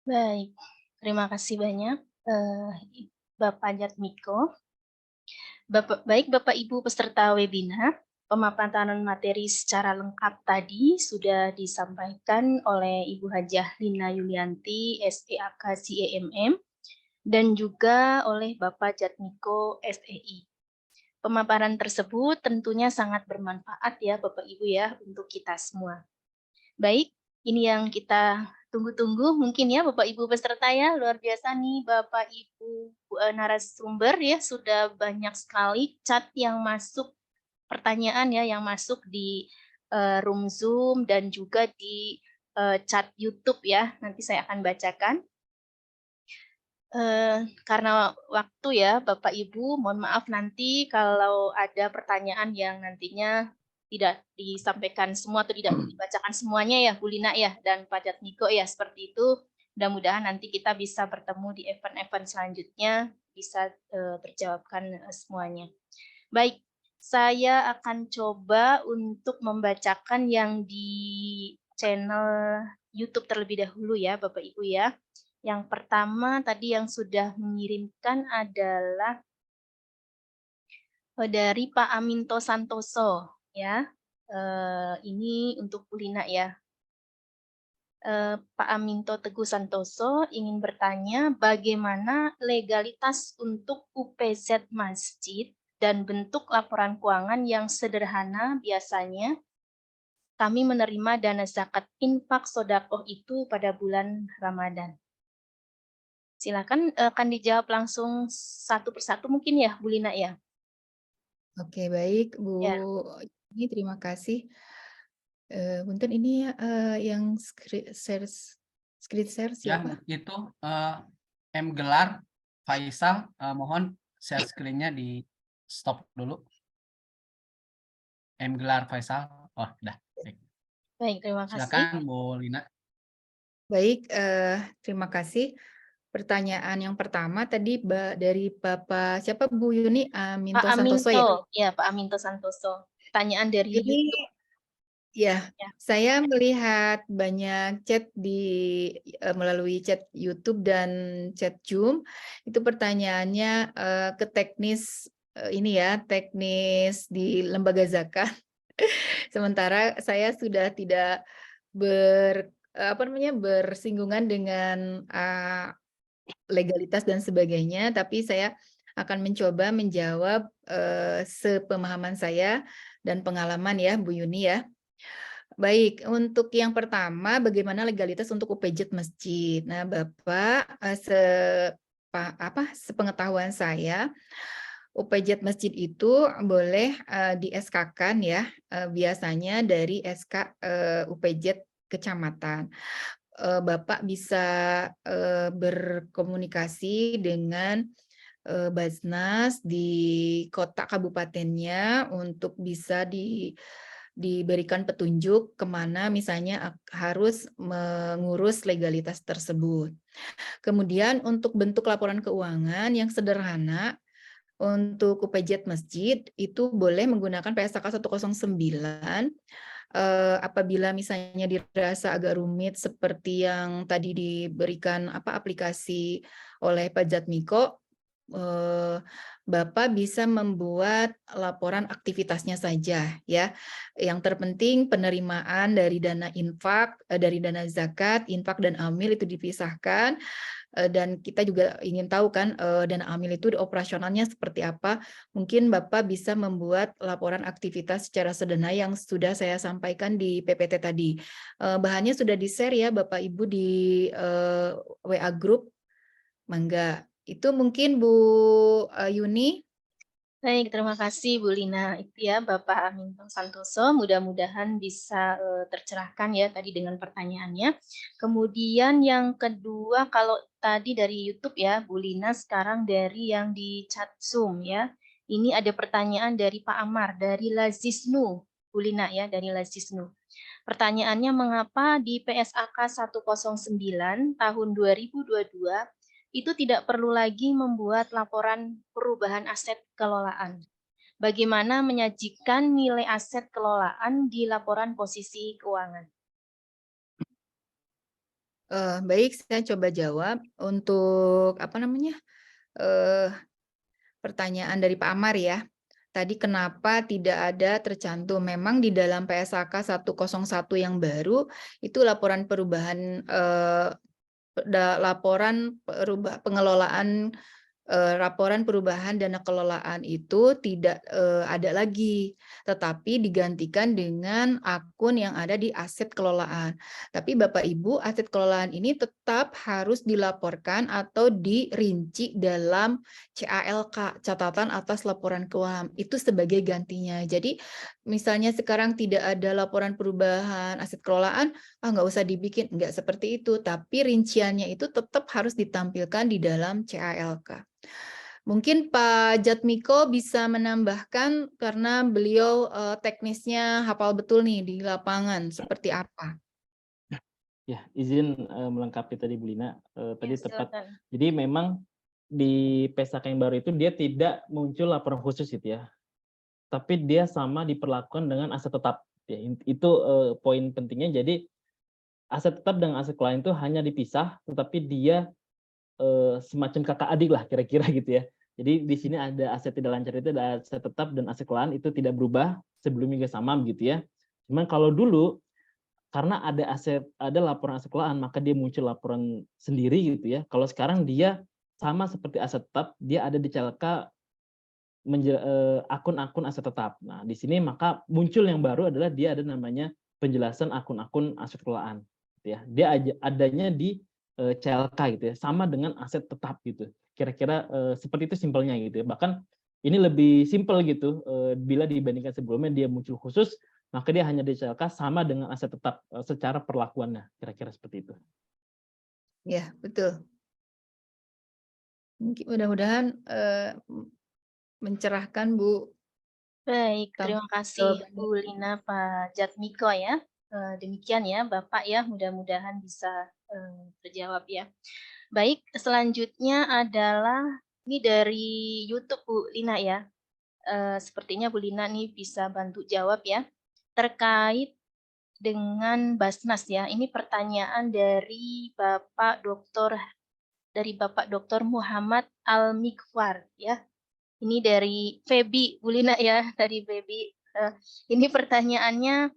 Baik, terima kasih banyak Bapak Jatmiko. Baik Bapak Ibu peserta webinar, pemaparan materi secara lengkap tadi sudah disampaikan oleh Ibu Hajah Lina Yulianti, SEAK CEMM, dan juga oleh Bapak Jatmiko, SEI. Pemaparan tersebut tentunya sangat bermanfaat ya Bapak Ibu ya untuk kita semua. Baik, ini yang kita tunggu-tunggu mungkin ya Bapak Ibu peserta ya, luar biasa nih Bapak Ibu narasumber ya, sudah banyak sekali chat yang masuk, pertanyaan ya yang masuk di room Zoom dan juga di chat YouTube ya, nanti saya akan bacakan. Karena waktu ya Bapak Ibu, mohon maaf nanti kalau ada pertanyaan yang nantinya tidak disampaikan semua atau tidak dibacakan semuanya ya Bu Lina ya dan Pak Jatmiko ya, seperti itu. Mudah-mudahan nanti kita bisa bertemu di event-event selanjutnya, bisa terjawabkan semuanya. Baik, saya akan coba untuk membacakan yang di channel YouTube terlebih dahulu ya Bapak Ibu ya. Yang pertama tadi yang sudah mengirimkan adalah dari Pak Aminto Santoso ya. Ini untuk Bu Lina ya. Pak Aminto Teguh Santoso ingin bertanya bagaimana legalitas untuk UPZ masjid dan bentuk laporan keuangan yang sederhana. Biasanya kami menerima dana zakat infak sodakoh itu pada bulan Ramadan. Silakan akan dijawab langsung satu persatu mungkin ya Bu Lina ya. Oke, baik Bu. Ya. Ini terima kasih. Punten ini yang screen share siapa? Ya, itu M Gelar Faisal, mohon share screen-nya di stop dulu. M Gelar Faisal, Oh, udah. Baik. Baik, terima kasih. Silakan Bu Lina. Baik, terima kasih. Pertanyaan yang pertama tadi dari Bapak siapa Bu Yuni? Pak Aminto Santoso ya? Aminto, ya Pak Aminto Santoso. Pertanyaan dari Ini YouTube. ya, Ya. saya melihat banyak chat melalui chat YouTube dan chat Zoom. Itu pertanyaannya ke teknis ini ya, teknis di lembaga zakat. Sementara saya sudah tidak bersinggungan dengan legalitas dan sebagainya, tapi saya akan mencoba menjawab sepemahaman saya dan pengalaman ya Bu Yuni ya. Baik, untuk yang pertama bagaimana legalitas untuk UPJ masjid. Nah, Bapak sepengetahuan saya UPJ masjid itu boleh di SK-kan ya, biasanya dari SK UPJ kecamatan. Bapak bisa berkomunikasi dengan Basnas di kota kabupatennya untuk bisa diberikan petunjuk kemana misalnya harus mengurus legalitas tersebut. Kemudian untuk bentuk laporan keuangan yang sederhana, untuk UPJ masjid itu boleh menggunakan PSAK 109. Apabila misalnya dirasa agak rumit seperti yang tadi diberikan aplikasi oleh Pak Jatmiko, Bapak bisa membuat laporan aktivitasnya saja ya. Yang terpenting penerimaan dari dana infak, dari dana zakat, infak dan amil itu dipisahkan. Dan kita juga ingin tahu kan dana amil itu operasionalnya seperti apa. Mungkin Bapak bisa membuat laporan aktivitas secara sederhana yang sudah saya sampaikan di PPT tadi. Bahannya sudah di-share ya Bapak Ibu di WA Group. Mangga. Itu mungkin Bu Yuni. Baik, terima kasih Bu Lina. Itu ya Bapak Aminto Santoso, mudah-mudahan bisa tercerahkan ya tadi dengan pertanyaannya. Kemudian yang kedua, kalau tadi dari YouTube ya Bu Lina, sekarang dari yang di chat Zoom ya. Ini ada pertanyaan dari Pak Amar, dari Lazisnu. Bu Lina ya, dari Lazisnu. Pertanyaannya, mengapa di PSAK 109 tahun 2022 itu tidak perlu lagi membuat laporan perubahan aset kelolaan? Bagaimana menyajikan nilai aset kelolaan di laporan posisi keuangan? Baik, saya coba jawab untuk pertanyaan dari Pak Amar ya. Tadi kenapa tidak ada tercantum? Memang di dalam PSAK 101 yang baru itu laporan perubahan pengelolaan laporan perubahan dana kelolaan itu tidak ada lagi, tetapi digantikan dengan akun yang ada di aset kelolaan. Tapi Bapak Ibu, aset kelolaan ini tetap harus dilaporkan atau dirinci dalam CALK, catatan atas laporan keuangan. Itu sebagai gantinya. Jadi misalnya sekarang tidak ada laporan perubahan aset kelolaan, nggak usah dibikin, nggak seperti itu. Tapi rinciannya itu tetap harus ditampilkan di dalam CALK. Mungkin Pak Jatmiko bisa menambahkan karena beliau teknisnya hafal betul nih di lapangan seperti apa. Ya, izin melengkapi tadi Bu Lina, tadi Ya, tepat. silakan. Jadi memang di PSAK yang baru itu dia tidak muncul laporan khusus gitu ya, tapi dia sama diperlakukan dengan aset tetap. Ya, itu poin pentingnya. Jadi aset tetap dengan aset kelolaan itu hanya dipisah, tetapi dia semacam kakak adik lah kira-kira gitu ya. Jadi di sini ada aset tidak lancar itu ada aset tetap dan aset kelolaan itu tidak berubah, sebelumnya juga sama gitu ya. Cuman kalau dulu karena ada laporan aset kelolaan maka dia muncul laporan sendiri gitu ya. Kalau sekarang dia sama seperti aset tetap, dia ada di CLK akun-akun aset tetap. Nah, di sini maka muncul yang baru adalah dia ada namanya penjelasan akun-akun aset kelolaan gitu ya. Dia adanya di CLK gitu ya, sama dengan aset tetap gitu. Kira-kira seperti itu simpelnya gitu ya. Bahkan ini lebih simpel gitu bila dibandingkan sebelumnya dia muncul khusus, maka dia hanya di CLK sama dengan aset tetap secara perlakuannya, kira-kira seperti itu. Ya, betul. Mudah-mudahan mencerahkan Bu Baik, Tam- terima kasih jawabannya. Bu Lina, Pak Jatmiko ya. Demikian ya Bapak ya, mudah-mudahan bisa terjawab ya. Baik, selanjutnya adalah ini dari YouTube Bu Lina ya. Sepertinya Bu Lina nih bisa bantu jawab ya. Terkait dengan Basnas ya. Ini pertanyaan dari Bapak Dr. Muhammad Al-Mighfar ya. Ini dari Febi, Bu Lina ya, dari Febi. Ini pertanyaannya,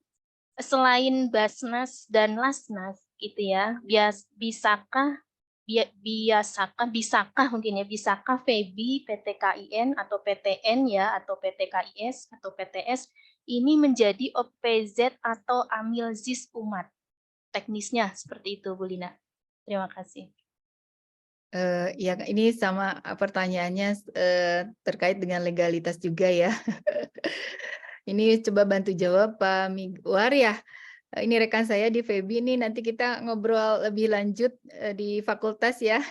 selain Basnas dan Lasnas gitu ya, bisakah mungkin ya, bisakah Febi, PT KIN atau PTN ya, atau PT KIS atau PTS ini menjadi OPZ atau amil zis umat? Teknisnya seperti itu, Bu Lina. Terima kasih. Ya, ini sama pertanyaannya terkait dengan legalitas juga ya. Ini coba bantu jawab Pak Migwar ya. Ini rekan saya di Febi, ini nanti kita ngobrol lebih lanjut di fakultas ya.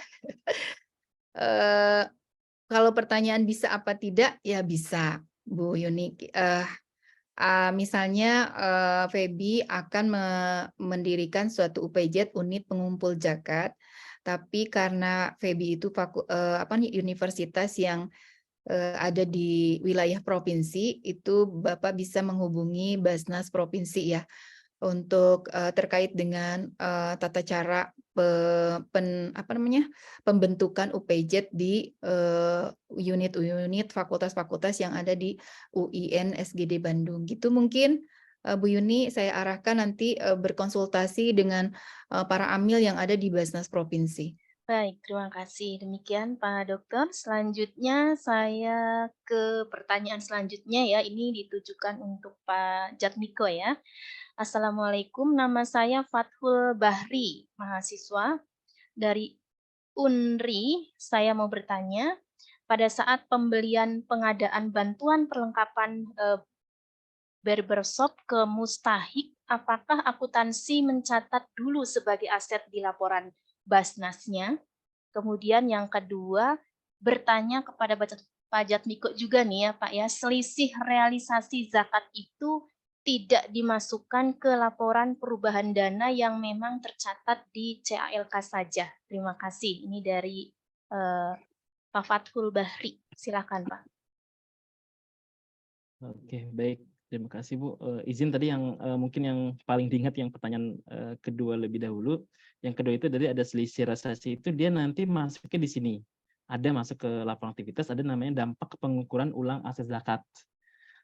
Kalau pertanyaan bisa apa tidak, ya bisa Bu Yuni. Misalnya Febi akan mendirikan suatu UPZ, unit pengumpul zakat, tapi karena Febi itu universitas yang ada di wilayah provinsi, itu Bapak bisa menghubungi Basnas provinsi ya, untuk terkait dengan tata cara pembentukan UPZ di unit-unit fakultas-fakultas yang ada di UIN SGD Bandung. Gitu mungkin Bu Yuni, saya arahkan nanti berkonsultasi dengan para amil yang ada di Basnas provinsi. Baik, terima kasih. Demikian Pak Dokter. Selanjutnya saya ke pertanyaan selanjutnya ya. Ini ditujukan untuk Pak Jatmiko ya. Assalamualaikum, nama saya Fathul Bahri, mahasiswa dari UNRI. Saya mau bertanya, pada saat pembelian pengadaan bantuan perlengkapan barbershop ke mustahik, apakah akuntansi mencatat dulu sebagai aset di laporan Basnasnya? Kemudian yang kedua, bertanya kepada Pak Jatmiko juga nih ya Pak ya, selisih realisasi zakat itu tidak dimasukkan ke laporan perubahan dana yang memang tercatat di CALK saja. Terima kasih. Ini dari Pak Fathul Bahri. Silakan Pak. Oke, baik. Terima kasih Bu. Izin tadi yang mungkin yang paling diingat yang pertanyaan kedua lebih dahulu. Yang kedua itu dari ada selisih realisasi itu dia nanti masuknya di sini. Ada masuk ke laporan aktivitas, ada namanya dampak pengukuran ulang aset zakat.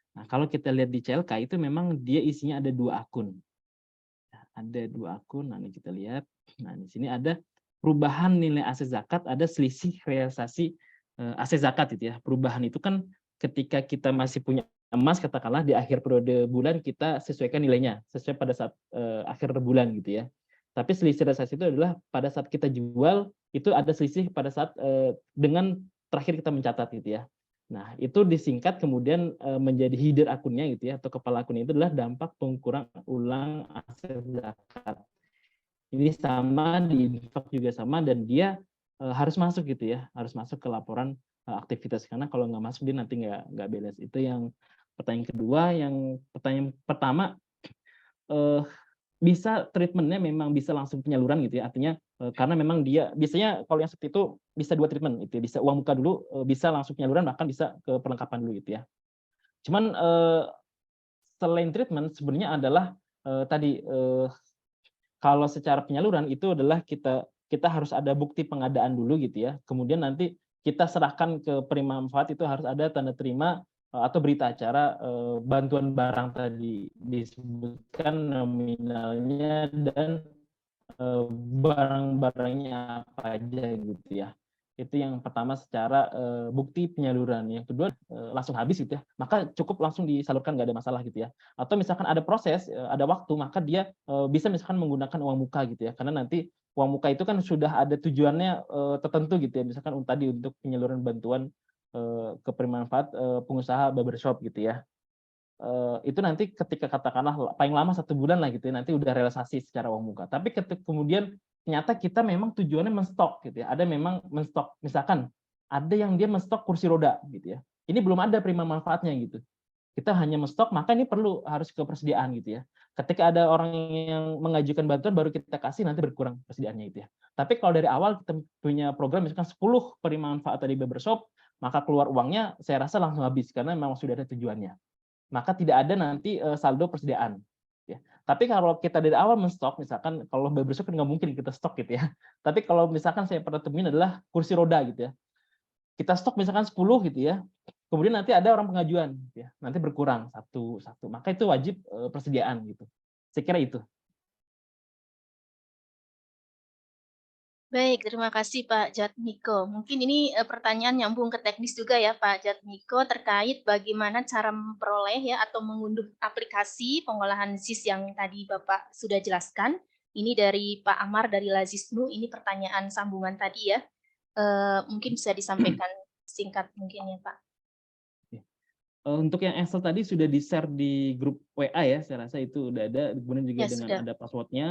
Nah, kalau kita lihat di CLK itu memang dia isinya ada 2 akun. Ada 2 akun. Nah, ini kita lihat. Nah, di sini ada perubahan nilai aset zakat, ada selisih realisasi aset zakat itu ya. Perubahan itu kan ketika kita masih punya emas katakanlah di akhir periode bulan kita sesuaikan nilainya sesuai pada saat akhir bulan gitu ya. Tapi selisih realisasi itu adalah pada saat kita jual itu ada selisih pada saat dengan terakhir kita mencatat gitu ya. Nah, itu disingkat kemudian menjadi header akunnya gitu ya atau kepala akunnya itu adalah dampak pengukuran ulang aset zakat. Ini sama di infak juga sama dan dia harus masuk gitu ya, harus masuk ke laporan aktivitas karena kalau nggak masuk dia nanti nggak beres. Itu yang pertanyaan kedua. Yang pertanyaan pertama bisa treatmentnya memang bisa langsung penyaluran gitu ya, artinya karena memang dia biasanya kalau yang seperti itu bisa 2 treatment itu ya, bisa uang muka dulu, bisa langsung penyaluran bahkan bisa ke perlengkapan dulu gitu ya. Cuman selain treatment sebenarnya adalah tadi kalau secara penyaluran itu adalah kita harus ada bukti pengadaan dulu gitu ya. Kemudian nanti kita serahkan ke penerima manfaat itu harus ada tanda terima atau berita acara bantuan barang tadi disebutkan nominalnya dan barang-barangnya apa aja gitu ya. Itu yang pertama secara bukti penyaluran. Yang kedua langsung habis gitu ya, maka cukup langsung disalurkan nggak ada masalah gitu ya. Atau misalkan ada proses, ada waktu, maka dia bisa misalkan menggunakan uang muka gitu ya. Karena nanti uang muka itu kan sudah ada tujuannya tertentu gitu ya. Misalkan tadi untuk penyaluran bantuan ke penerima manfaat pengusaha barbershop gitu ya. Itu nanti ketika katakanlah paling lama 1 bulan lah gitu ya, nanti udah realisasi secara uang muka. Tapi ketika kemudian ternyata kita memang tujuannya menstok gitu ya. Ada memang menstok, misalkan ada yang dia menstok kursi roda gitu ya. Ini belum ada penerima manfaatnya gitu. kita hanya menstok, maka ini harus ke persediaan gitu ya. Ketika ada orang yang mengajukan bantuan baru kita kasih, nanti berkurang persediaannya itu ya. Tapi kalau dari awal kita punya program misalkan 10 penerima manfaat dari barbershop, maka keluar uangnya saya rasa langsung habis karena memang sudah ada tujuannya. Maka tidak ada nanti saldo persediaan. Ya. Tapi kalau kita dari awal menstok, misalkan kalau barbershop kan nggak mungkin kita stok gitu ya. Tapi kalau misalkan saya pernah temuin adalah kursi roda gitu ya. Kita stok misalkan 10 gitu ya. Kemudian nanti ada orang pengajuan, gitu ya. Nanti berkurang satu, maka itu wajib persediaan gitu. Saya kira itu. Baik, terima kasih Pak Jatmiko. Mungkin ini pertanyaan nyambung ke teknis juga ya Pak Jatmiko terkait bagaimana cara memperoleh ya atau mengunduh aplikasi pengolahan ZIS yang tadi Bapak sudah jelaskan. Ini dari Pak Amar dari Lazisnu, ini pertanyaan sambungan tadi ya. Mungkin bisa disampaikan singkat mungkin ya Pak. Untuk yang Excel tadi sudah di-share di grup WA ya, saya rasa itu udah ada, kemudian juga Ya, dengan sudah. ada password-nya.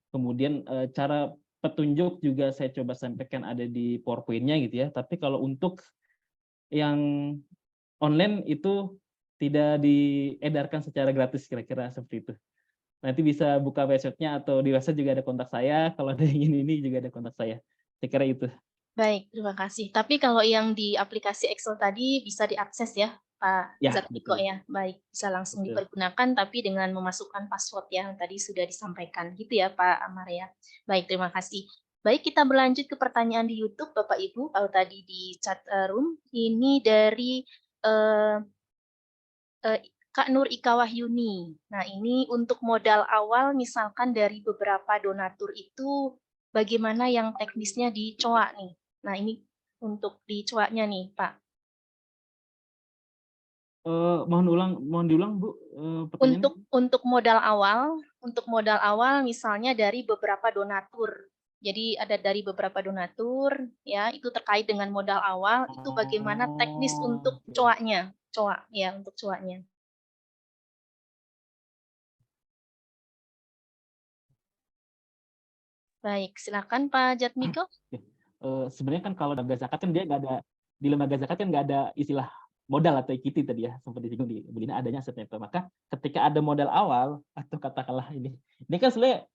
Kemudian cara petunjuk juga saya coba sampaikan ada di PowerPoint-nya gitu ya. Tapi kalau untuk yang online itu tidak diedarkan secara gratis, kira-kira seperti itu. Nanti bisa buka website-nya atau di website juga ada kontak saya, kalau ada yang ini juga ada kontak saya. Saya kira itu. Baik, terima kasih. Tapi kalau yang di aplikasi Excel tadi bisa diakses ya, Pak Ya, Jatmiko betul. ya? Baik, bisa langsung Betul. dipergunakan tapi dengan memasukkan password yang tadi sudah disampaikan. Gitu ya, Pak Amar ya? Baik, terima kasih. Baik, kita berlanjut ke pertanyaan di YouTube, Bapak Ibu. Kalau tadi di chat room, ini dari eh, Kak Nur Ika Wahyuni. Nah, ini untuk modal awal misalkan dari beberapa donatur itu bagaimana yang teknisnya di COA nih. Nah, ini untuk di COA-nya nih, Pak. Mohon diulang Bu, pertanyaannya. Untuk modal awal misalnya dari beberapa donatur. Jadi ada dari beberapa donatur ya, itu terkait dengan modal awal, itu bagaimana teknis untuk Oke. COA-nya. COA ya, untuk COA-nya. Baik, silakan Pak Jatmiko. Sebenarnya kan kalau lembaga zakat kan dia nggak ada, di lembaga zakat kan nggak ada istilah modal atau equity tadi ya, sempat disinggung di Belina, adanya aset neto. Maka ketika ada modal awal atau katakanlah ini kan sebenarnya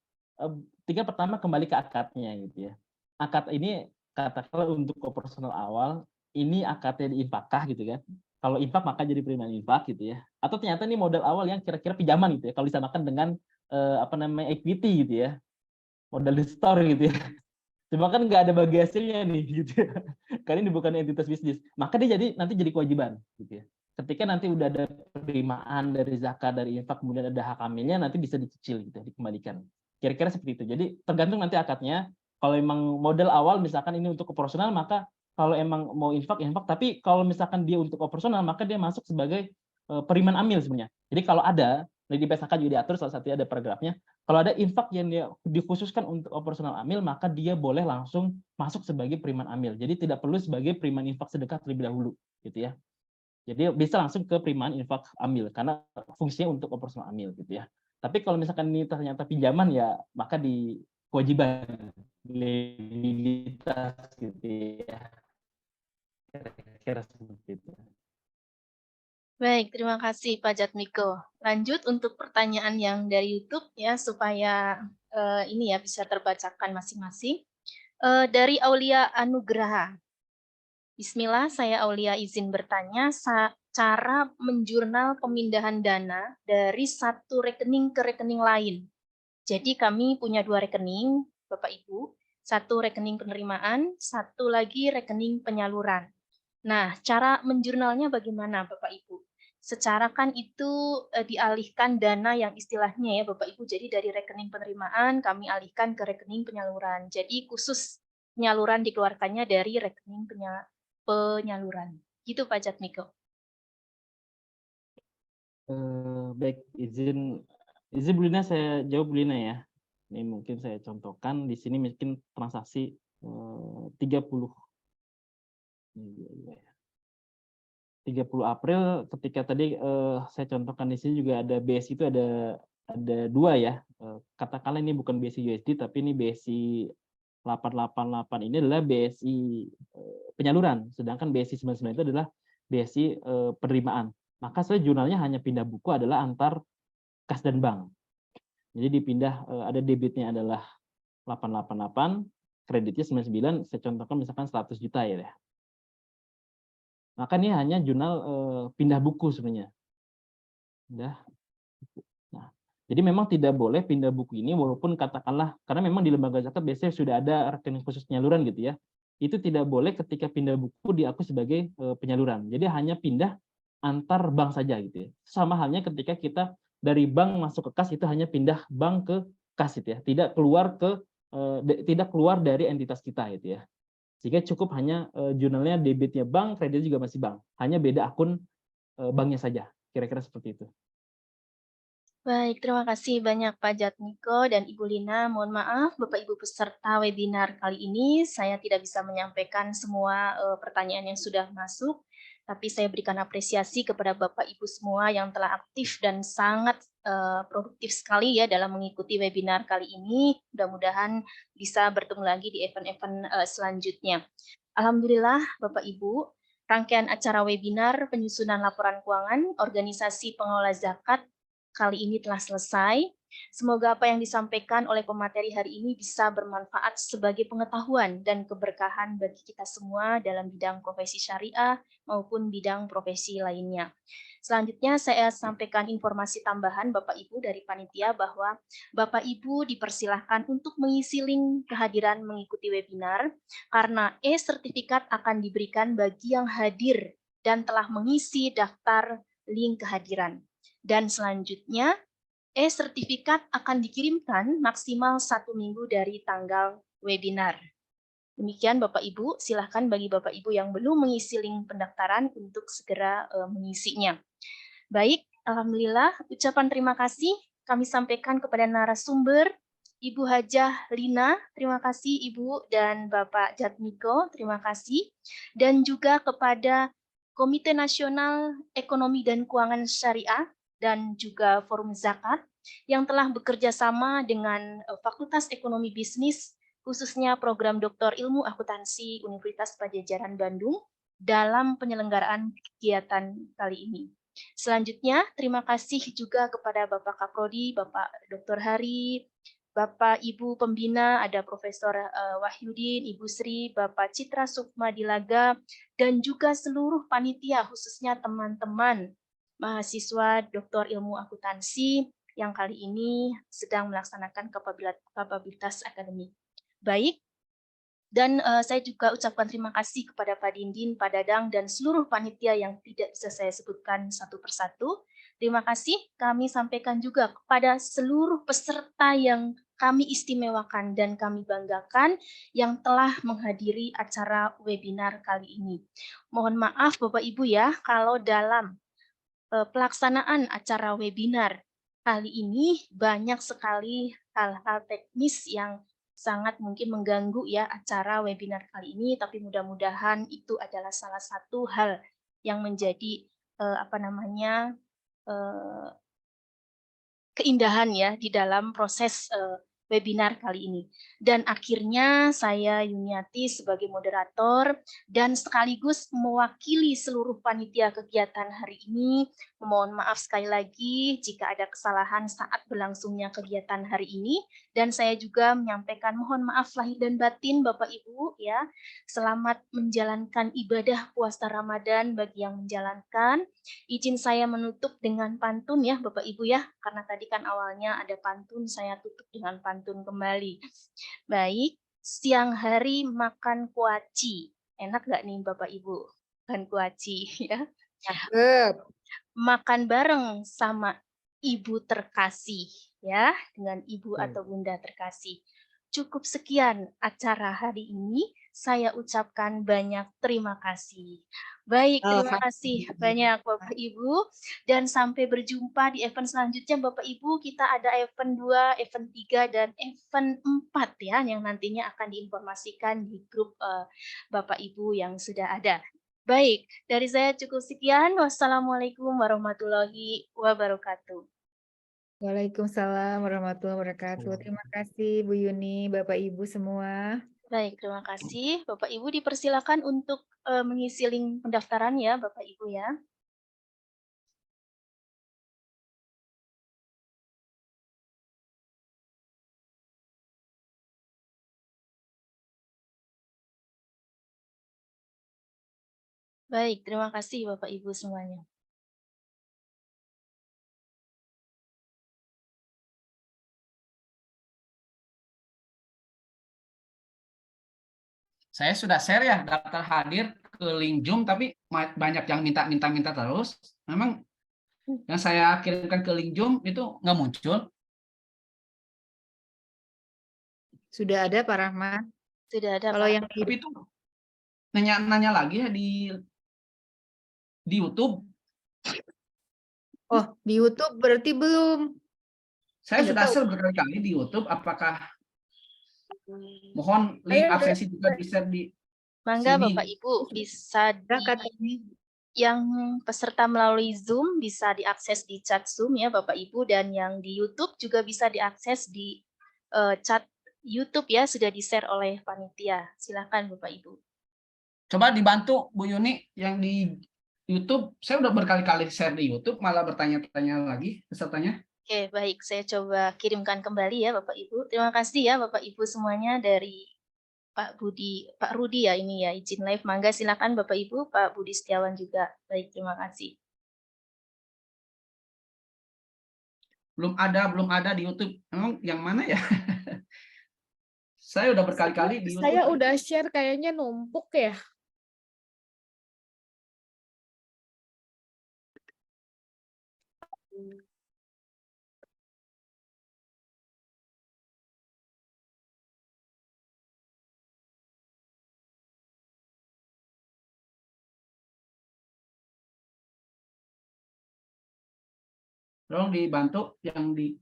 tinggal pertama kembali ke akadnya gitu ya. Akad ini katakanlah untuk operasional awal ini akadnya diinfakah gitu kan. Kalau infak maka jadi penerimaan infak gitu ya. Atau ternyata ini modal awal yang kira-kira pinjaman gitu ya. Kalau disamakan dengan equity gitu ya. Modal di store gitu ya. Cuma kan nggak ada bagi hasilnya nih gitu ya. Karena ini bukan entitas bisnis. Maka dia nanti jadi kewajiban gitu ya. Ketika nanti udah ada penerimaan dari zakat, dari infak, kemudian ada hak amilnya, nanti bisa dicicil gitu, dikembalikan. Kira-kira seperti itu. Jadi tergantung nanti akadnya. Kalau emang modal awal misalkan ini untuk operasional, maka kalau emang mau infak, tapi kalau misalkan dia untuk operasional, maka dia masuk sebagai penerimaan amil sebenarnya. Jadi kalau ada, di PSK juga diatur, salah satunya ada paragrafnya, kalau ada infak yang dia dikhususkan untuk operasional amil, maka dia boleh langsung masuk sebagai penerimaan amil. Jadi tidak perlu sebagai penerimaan infak sedekah terlebih dahulu, gitu ya. Jadi bisa langsung ke penerimaan infak amil karena fungsinya untuk operasional amil, gitu ya. Tapi kalau misalkan ini ternyata pinjaman ya, maka di kewajiban likuiditas, gitu ya. Kira-kira seperti itu. Baik, terima kasih Pak Jatmiko. Lanjut untuk pertanyaan yang dari YouTube ya supaya ini ya bisa terbacakan masing-masing. Dari Aulia Anugraha. Bismillah, saya Aulia izin bertanya cara menjurnal pemindahan dana dari satu rekening ke rekening lain. Jadi kami punya 2 rekening, Bapak Ibu. Satu rekening penerimaan, satu lagi rekening penyaluran. Nah, cara menjurnalnya bagaimana Bapak Ibu? Secara kan itu dialihkan dana yang istilahnya ya Bapak Ibu, jadi dari rekening penerimaan kami alihkan ke rekening penyaluran. Jadi khusus penyaluran dikeluarkannya dari rekening penyaluran. Gitu Pak Jatmiko. Baik, izin Bu Lina saya jawab Bu Lina ya. Ini mungkin saya contohkan di sini mungkin transaksi 30 April ketika tadi saya contohkan di sini juga ada BSI itu ada 2 ya. Katakanlah ini bukan BSI USD tapi ini BSI 888 ini adalah BSI penyaluran, sedangkan BSI 99 itu adalah BSI penerimaan. maka saya jurnalnya hanya pindah buku adalah antar kas dan bank. Jadi dipindah, ada debitnya adalah 888, kreditnya 99, saya contohkan misalkan 100 juta ya. Maka ini hanya jurnal pindah buku sebenarnya. Pindah buku. Nah, jadi memang tidak boleh pindah buku ini walaupun katakanlah, karena memang di lembaga zakat biasanya sudah ada rekening khusus penyaluran gitu ya. Itu tidak boleh ketika pindah buku diakui sebagai penyaluran. Jadi hanya pindah antar bank saja gitu ya. Sama halnya ketika kita dari bank masuk ke kas itu hanya pindah bank ke kas itu ya, tidak keluar dari entitas kita gitu ya. Sehingga cukup hanya jurnalnya debitnya bank, kreditnya juga masih bank, hanya beda akun banknya saja. Kira-kira seperti itu. Baik, terima kasih banyak Pak Jatmiko dan Ibu Lina. Mohon maaf, Bapak Ibu peserta webinar kali ini, saya tidak bisa menyampaikan semua pertanyaan yang sudah masuk, tapi saya berikan apresiasi kepada Bapak Ibu semua yang telah aktif dan sangat produktif sekali ya dalam mengikuti webinar kali ini. Mudah-mudahan bisa bertemu lagi di event-event selanjutnya. Alhamdulillah, Bapak Ibu, rangkaian acara webinar penyusunan laporan keuangan organisasi pengelola zakat kali ini telah selesai. Semoga apa yang disampaikan oleh pemateri hari ini bisa bermanfaat sebagai pengetahuan dan keberkahan bagi kita semua dalam bidang profesi syariah maupun bidang profesi lainnya. Selanjutnya saya sampaikan informasi tambahan Bapak Ibu dari panitia bahwa Bapak Ibu dipersilahkan untuk mengisi link kehadiran mengikuti webinar karena e-sertifikat akan diberikan bagi yang hadir dan telah mengisi daftar link kehadiran. Dan selanjutnya, e-sertifikat akan dikirimkan maksimal 1 minggu dari tanggal webinar. Demikian Bapak Ibu, silakan bagi Bapak Ibu yang belum mengisi link pendaftaran untuk segera mengisinya. Baik, alhamdulillah, ucapan terima kasih kami sampaikan kepada narasumber, Ibu Hajah Lina, terima kasih Ibu, dan Bapak Jatmiko, terima kasih. Dan juga kepada Komite Nasional Ekonomi dan Keuangan Syariah, dan juga Forum Zakat yang telah bekerja sama dengan Fakultas Ekonomi Bisnis, khususnya program Doktor Ilmu Akuntansi Universitas Padjadjaran Bandung dalam penyelenggaraan kegiatan kali ini. Selanjutnya, terima kasih juga kepada Bapak Kaprodi, Bapak Dr. Hari, Bapak Ibu Pembina, ada Profesor Wahyudin, Ibu Sri, Bapak Citra Sukma Dilaga, dan juga seluruh panitia, khususnya teman-teman mahasiswa Doktor Ilmu Akuntansi yang kali ini sedang melaksanakan kapabilitas akademik. Baik, dan saya juga ucapkan terima kasih kepada Pak Dindin, Pak Dadang, dan seluruh panitia yang tidak bisa saya sebutkan satu persatu. Terima kasih kami sampaikan juga kepada seluruh peserta yang kami istimewakan dan kami banggakan yang telah menghadiri acara webinar kali ini. Mohon maaf Bapak Ibu ya, kalau dalam pelaksanaan acara webinar kali ini banyak sekali hal-hal teknis yang sangat mungkin mengganggu ya acara webinar kali ini, tapi mudah-mudahan itu adalah salah satu hal yang menjadi keindahan ya di dalam proses webinar kali ini. Dan akhirnya saya Yuniati sebagai moderator dan sekaligus mewakili seluruh panitia kegiatan hari ini, memohon maaf sekali lagi jika ada kesalahan saat berlangsungnya kegiatan hari ini, dan saya juga menyampaikan mohon maaf lahir dan batin Bapak Ibu ya. Selamat menjalankan ibadah puasa Ramadan bagi yang menjalankan. Izin saya menutup dengan pantun ya Bapak Ibu ya, karena tadi kan awalnya ada pantun, saya tutup dengan pantun kembali. Baik, siang hari makan kuaci. Enak nggak nih Bapak Ibu makan kuaci ya? Makan bareng sama ibu terkasih ya, dengan ibu atau bunda terkasih. Cukup sekian acara hari ini. Saya ucapkan banyak terima kasih. Baik, terima kasih banyak Bapak Ibu. Dan sampai berjumpa di event selanjutnya Bapak Ibu. Kita ada event 2, event 3, dan event 4 ya, yang nantinya akan diinformasikan di grup Bapak Ibu yang sudah ada. Baik, dari saya cukup sekian. Wassalamualaikum warahmatullahi wabarakatuh. Waalaikumsalam warahmatullahi wabarakatuh. Terima kasih Bu Yuni, Bapak Ibu semua. Baik, terima kasih. Bapak Ibu dipersilakan untuk mengisi link pendaftaran ya, Bapak Ibu ya. Baik, terima kasih Bapak Ibu semuanya. Saya sudah share ya daftar hadir ke link Zoom, tapi banyak yang minta terus. Memang yang saya kirimkan ke link Zoom itu nggak muncul. Sudah ada Pak Rahmat. Sudah ada, Kalau Pak. yang Tapi itu nanya lagi ya di YouTube. oh di YouTube berarti belum. Saya sudah Setahu share berkali-kali di YouTube. Apakah mohon link saya absensi juga di-share di Mangga sini. Bapak Ibu bisa udah katanya. yang peserta melalui Zoom bisa diakses di chat Zoom ya Bapak Ibu, dan yang di YouTube juga bisa diakses di chat YouTube ya, sudah di-share oleh panitia. Silakan Bapak Ibu. Coba dibantu Bu Yuni yang di YouTube. Saya udah berkali-kali share di YouTube, malah bertanya-tanya lagi pesertanya. Oke, baik. Saya coba kirimkan kembali ya Bapak Ibu. Terima kasih ya Bapak Ibu semuanya dari Pak Rudi ya ini ya, izin live. Mangga silakan Bapak Ibu, Pak Budi Setiawan juga. Baik, terima kasih. Belum ada di YouTube. Emang yang mana ya? Saya udah berkali-kali di YouTube. Saya udah share kayaknya numpuk ya. Tolong dibantu yang di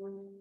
Hmm.